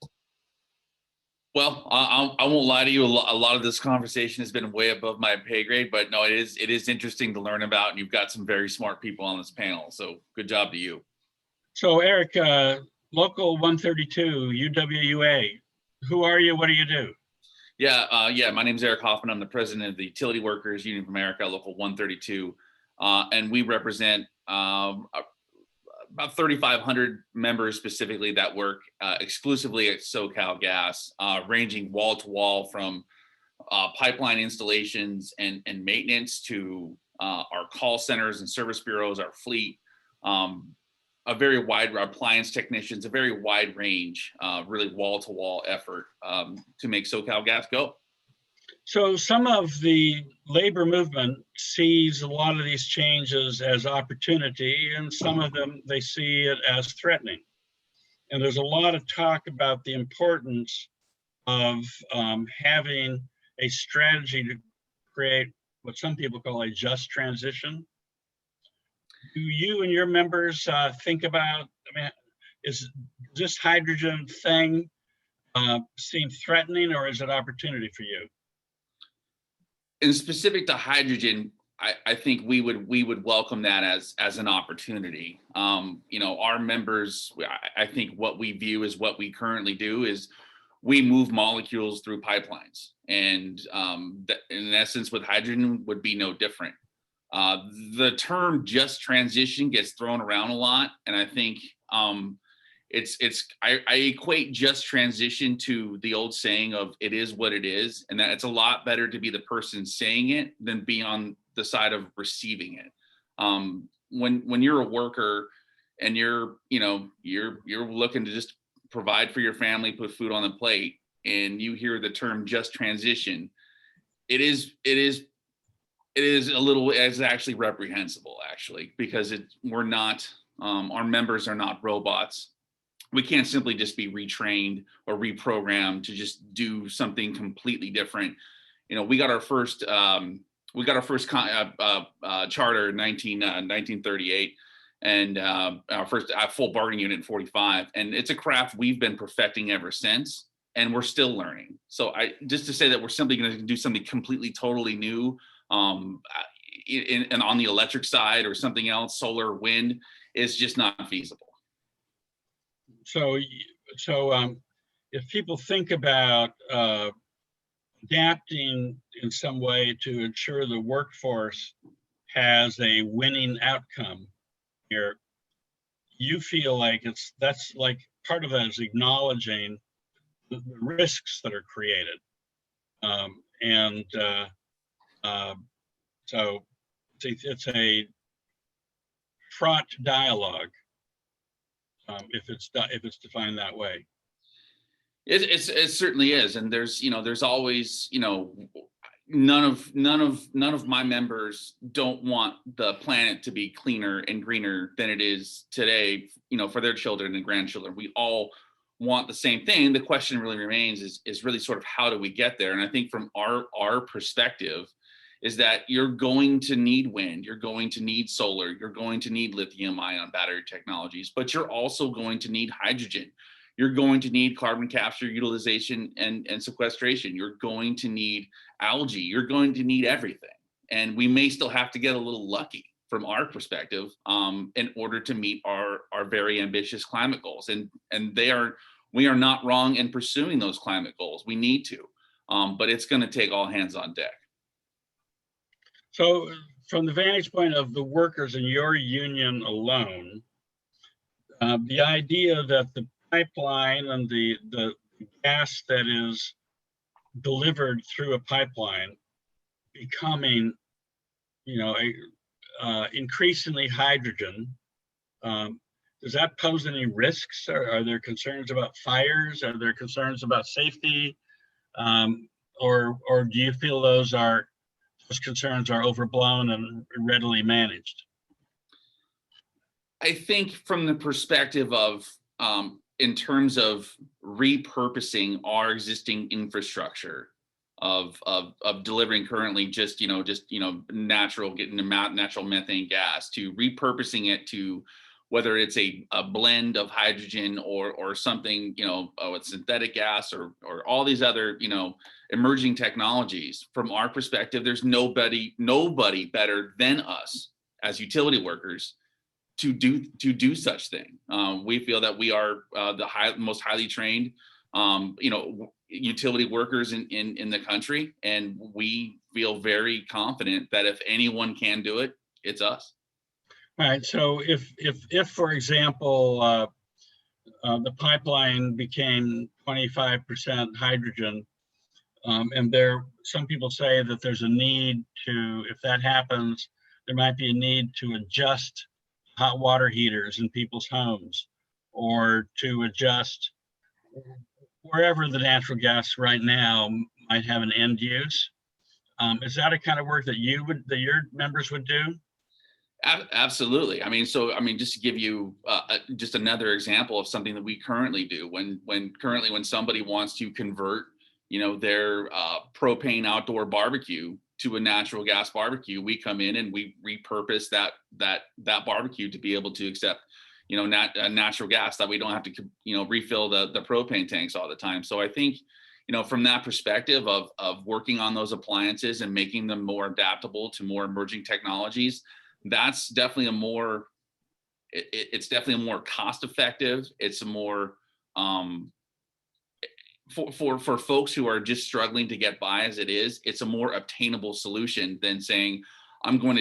Speaker 11: Well, I won't lie to you. A lot of this conversation has been way above my pay grade, but no, it is interesting to learn about, and you've got some very smart people on this panel. So good job to you. So
Speaker 2: Eric, Local 132, UWUA, who are you? What do you do?
Speaker 11: Yeah. My name is Eric Hoffman. I'm the president of the Utility Workers Union of America, Local 132, and we represent about 3,500 members specifically that work exclusively at Socalgas, ranging wall to wall from pipeline installations and maintenance to our call centers and service bureaus, our fleet, a very wide appliance technicians, a very wide range, really wall to wall effort to make Socalgas go.
Speaker 2: So some of the labor movement sees a lot of these changes as opportunity, and some of them, they see it as threatening. And there's a lot of talk about the importance of having a strategy to create what some people call a just transition. Do you and your members think about, is this hydrogen thing seem threatening, or is it opportunity for you?
Speaker 11: In specific to hydrogen, I think we would welcome that as an opportunity. Our members, I think what we view as what we currently do is we move molecules through pipelines, and in essence with hydrogen would be no different. The term just transition gets thrown around a lot, and I think I equate just transition to the old saying of it is what it is, and that it's a lot better to be the person saying it than be on the side of receiving it. When you're a worker, and you're looking to just provide for your family, put food on the plate, and you hear the term just transition, it is a little, it's actually reprehensible, actually, because we're not, our members are not robots. We can't simply just be retrained or reprogrammed to just do something completely different. We got our first charter in 1938, and our first full bargaining unit in 45. And it's a craft we've been perfecting ever since, and we're still learning. So just to say that we're simply going to do something completely, totally new, and on the electric side or something else, solar, wind, is just not feasible.
Speaker 2: So if people think about adapting in some way to ensure the workforce has a winning outcome here, you feel like that's like part of that is acknowledging the risks that are created. So it's a fraught dialogue, if it's defined that way.
Speaker 11: It certainly is, and there's always, none of my members don't want the planet to be cleaner and greener than it is today, for their children and grandchildren. We all want the same thing. The question really remains is really sort of how do we get there? And I think from our perspective is that you're going to need wind, you're going to need solar, you're going to need lithium ion battery technologies, but you're also going to need hydrogen. You're going to need carbon capture, utilization, and sequestration. You're going to need algae. You're going to need everything. And we may still have to get a little lucky from our perspective in order to meet our very ambitious climate goals. And we are not wrong in pursuing those climate goals. We need to, but it's going to take all hands on deck.
Speaker 2: So from the vantage point of the workers in your union alone, the idea that the pipeline and the gas that is delivered through a pipeline becoming, increasingly hydrogen, does that pose any risks? Are there concerns about fires? Are there concerns about safety? Or do you feel those concerns are overblown and readily managed?
Speaker 11: I think from the perspective of, in terms of repurposing our existing infrastructure of delivering currently just natural methane gas, to repurposing it to whether it's a blend of hydrogen or something, with synthetic gas or all these other, emerging technologies. From our perspective, there's nobody better than us as utility workers to do such thing. We feel that we are the most highly trained, utility workers in the country, and we feel very confident that if anyone can do it, it's us.
Speaker 2: All right. So if for example, the pipeline became 25% hydrogen, and some people say that there's a need to, if that happens, there might be a need to adjust hot water heaters in people's homes, or to adjust wherever the natural gas right now might have an end use. Is that a kind of work that that your members would do?
Speaker 11: Absolutely. Just to give you just another example of something that we currently do, when somebody wants to convert, their propane outdoor barbecue to a natural gas barbecue, we come in and we repurpose that barbecue to be able to accept, natural gas, that we don't have to, refill the propane tanks all the time. So I think, from that perspective of working on those appliances and making them more adaptable to more emerging technologies, that's definitely it's definitely a more cost effective. It's a more for folks who are just struggling to get by as it is, it's a more obtainable solution than saying, I'm going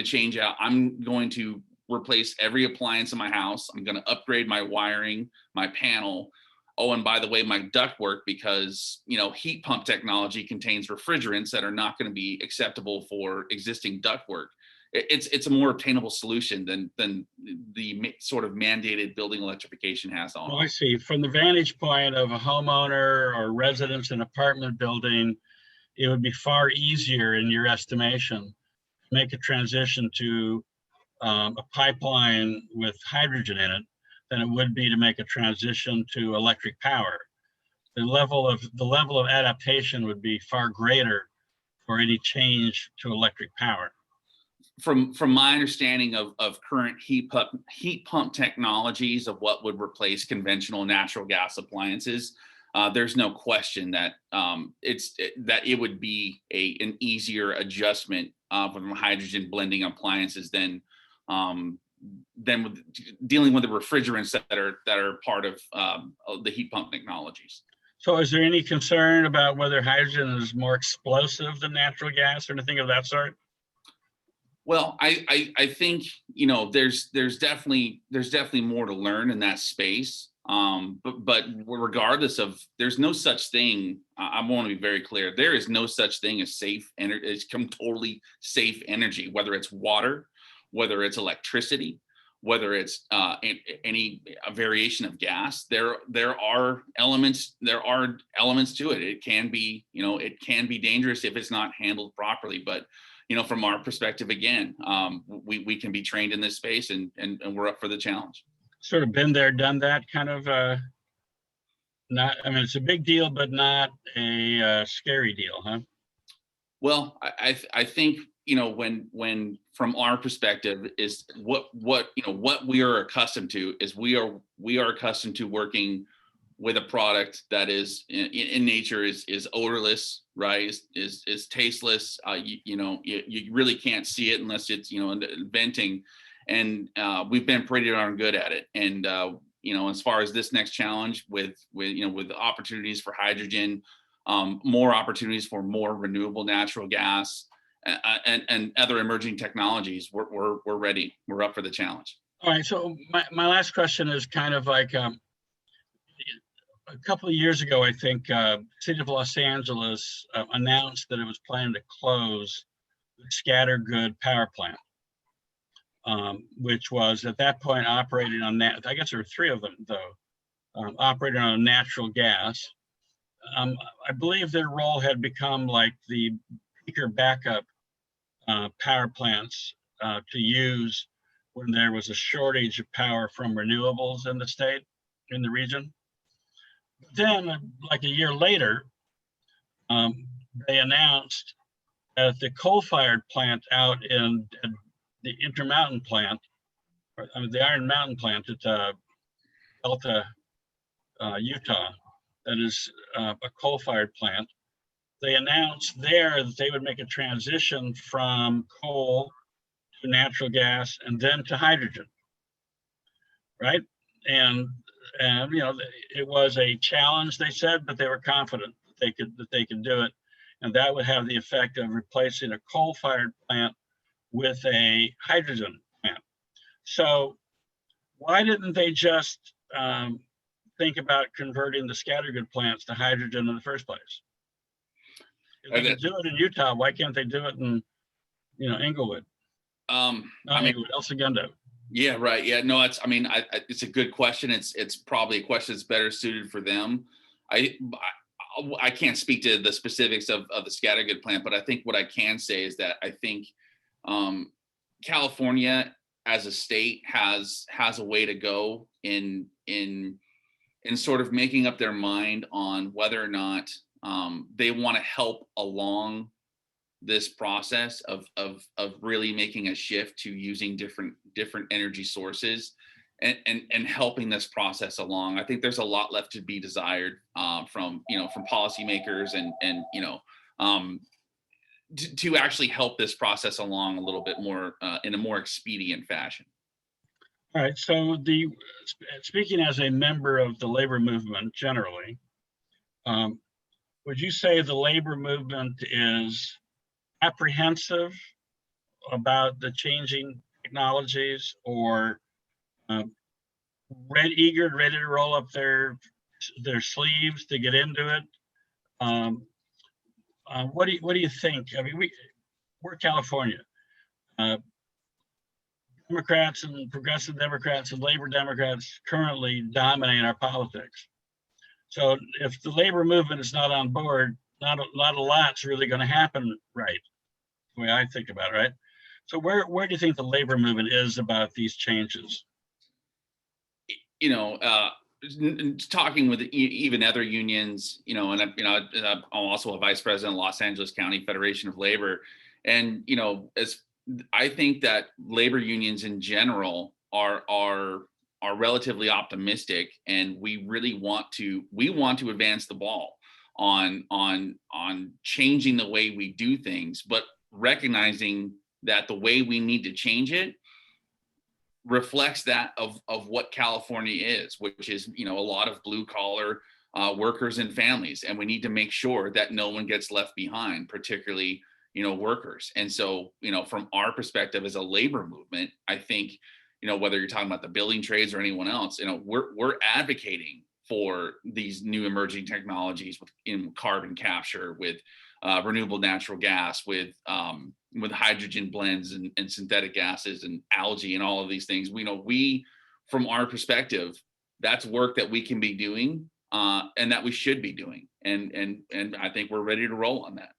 Speaker 11: to replace every appliance in my house. I'm going to upgrade my wiring, my panel. Oh, and by the way, my ductwork, because, heat pump technology contains refrigerants that are not going to be acceptable for existing ductwork. it's a more obtainable solution than the sort of mandated building electrification has on.
Speaker 2: Oh, I see. From the vantage point of a homeowner or residents in an apartment building, it would be far easier, in your estimation, to make a transition to a pipeline with hydrogen in it than it would be to make a transition to electric power. The level of adaptation would be far greater for any change to electric power.
Speaker 11: From my understanding of current heat pump technologies of what would replace conventional natural gas appliances, there's no question that it would be an easier adjustment from hydrogen blending appliances than with dealing with the refrigerants that are part of the heat pump technologies.
Speaker 2: So is there any concern about whether hydrogen is more explosive than natural gas or anything of that sort?
Speaker 11: Well, I think, you know, there's definitely more to learn in that space. But regardless of, there's no such thing. I want to be very clear. There is no such thing as safe energy. It's totally safe energy, whether it's water, whether it's electricity, whether it's any variation of gas. There are elements to it. It can be, you know, it can be dangerous if it's not handled properly. But, you know, from our perspective, again, we can be trained in this space, and we're up for the challenge.
Speaker 2: Sort of been there, done that kind of, not, I mean, it's a big deal, but not a scary deal, huh?
Speaker 11: Well, I think, you know, when from our perspective is what we are accustomed to is we are accustomed to working with a product that is in nature is odorless, right? Is tasteless. You really can't see it unless it's, you know, venting. And we've been pretty darn good at it. And you know, as far as this next challenge with opportunities for hydrogen, more opportunities for more renewable natural gas, and other emerging technologies, we're ready. We're up for the challenge.
Speaker 2: All right. So my last question is kind of like a couple of years ago, I think City of Los Angeles announced that it was planning to close the Scattergood power plant. Which was at that point operating on I guess there were three of them though, operating on natural gas. I believe their role had become like the peaker backup power plants to use when there was a shortage of power from renewables in the state, in the region. Then, like a year later, they announced that the coal-fired plant out in the Intermountain plant, the Iron Mountain plant at Delta, Utah, that is a coal-fired plant. They announced there that they would make a transition from coal to natural gas and then to hydrogen, right? And you know, it was a challenge, they said, but they were confident that they could do it, and that would have the effect of replacing a coal-fired plant with a hydrogen plant. So why didn't they just think about converting the Scattergood plants to hydrogen in the first place? If they can do it in Utah, why can't they do it in, you know, Inglewood? Inglewood, El Segundo.
Speaker 11: Yeah, right. Yeah, no, it's a good question. It's probably a question that's better suited for them. I can't speak to the specifics of the Scattergood plant, but I think what I can say is that I think California as a state has a way to go in sort of making up their mind on whether or not they want to help along this process of really making a shift to using different energy sources and helping this process along. I think there's a lot left to be desired from policymakers and to actually help this process along a little bit more in a more expedient fashion.
Speaker 2: All right. So speaking as a member of the labor movement generally, would you say the labor movement is apprehensive about the changing technologies, or eager, ready to roll up their sleeves to get into it? What do you think? I mean, we're California. Democrats and progressive Democrats and labor Democrats currently dominate our politics. So if the labor movement is not on board, not a lot's really going to happen, right? The way I think about it, right? So where do you think the labor movement is about these changes?
Speaker 11: You know, talking with even other unions, you know, and I'm also a vice president of Los Angeles County Federation of Labor, and you know, as I think that labor unions in general are relatively optimistic, and we really want to advance the ball on changing the way we do things, but recognizing that the way we need to change it reflects that of what California is, which is, you know, a lot of blue collar workers and families, and we need to make sure that no one gets left behind, particularly, you know, workers. And so, you know, from our perspective as a labor movement, I think, you know, whether you're talking about the building trades or anyone else, you know, we're advocating for these new emerging technologies in carbon capture, with renewable natural gas, with hydrogen blends and synthetic gases and algae and all of these things. From our perspective, that's work that we can be doing and that we should be doing. And I think we're ready to roll on that.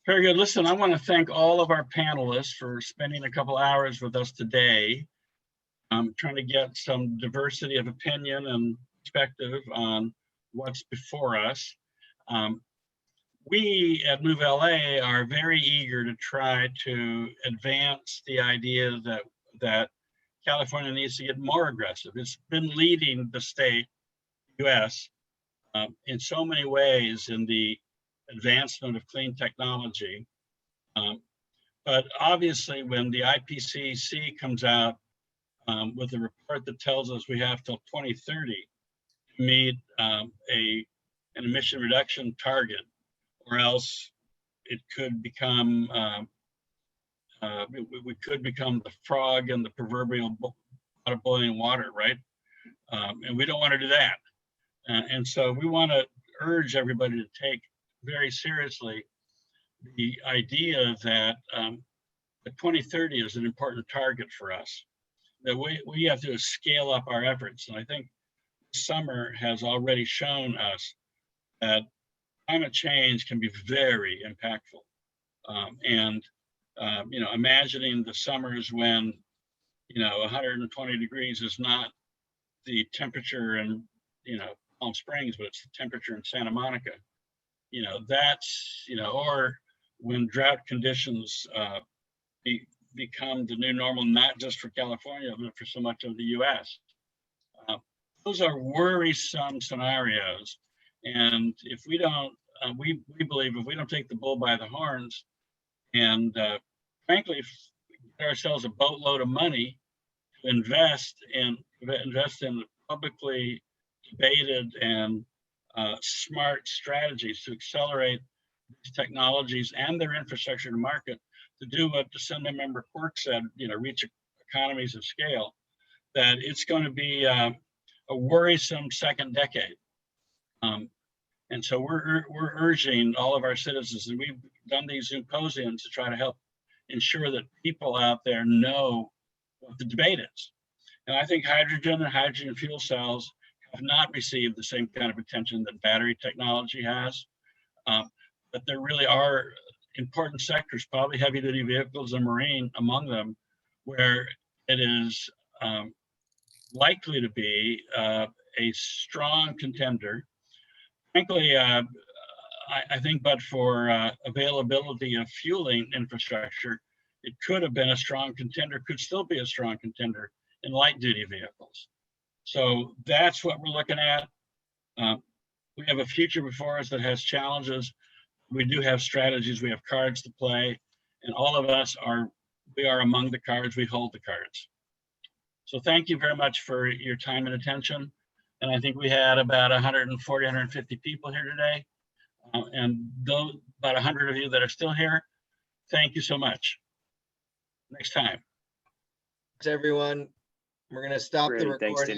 Speaker 2: Very good. Listen, I want to thank all of our panelists for spending a couple hours with us today. I'm trying to get some diversity of opinion and perspective on what's before us. We at Move LA are very eager to try to advance the idea that California needs to get more aggressive. It's been leading the state, US, in so many ways in the advancement of clean technology. But obviously when the IPCC comes out with a report that tells us we have till 2030 to meet an emission reduction target, or else it could become, we could become the frog in the proverbial pot of boiling water, right? And we don't want to do that. And so we want to urge everybody to take very seriously the idea that 2030 is an important target for us, that we have to scale up our efforts. And I think summer has already shown us that climate change can be very impactful. You know, imagining the summers when, you know, 120 degrees is not the temperature in, you know, Palm Springs, but it's the temperature in Santa Monica. You know, that's, you know, or when drought conditions become the new normal, not just for California, but for so much of the US. Those are worrisome scenarios. And if we don't, we believe if we don't take the bull by the horns and frankly, get ourselves a boatload of money to invest in publicly debated and smart strategies to accelerate these technologies and their infrastructure to market, to do what Assemblymember Quirk said, you know, reach economies of scale, that it's going to be a worrisome second decade. And so we're urging all of our citizens, and we've done these symposiums to try to help ensure that people out there know what the debate is. And I think hydrogen and hydrogen fuel cells have not received the same kind of attention that battery technology has. But there really are important sectors, probably heavy duty vehicles and marine among them, where it is likely to be a strong contender. Frankly, I think, but for availability of fueling infrastructure, it could have been a strong contender, could still be a strong contender in light duty vehicles. So that's what we're looking at. We have a future before us that has challenges. We do have strategies, we have cards to play, and all of us we are among the cards, we hold the cards. So thank you very much for your time and attention. And I think we had about 140, 150 people here today. And those, about 100 of you that are still here, thank you so much. Next time.
Speaker 1: Thanks, everyone. We're going to stop the
Speaker 10: Great, thanks,
Speaker 1: recording.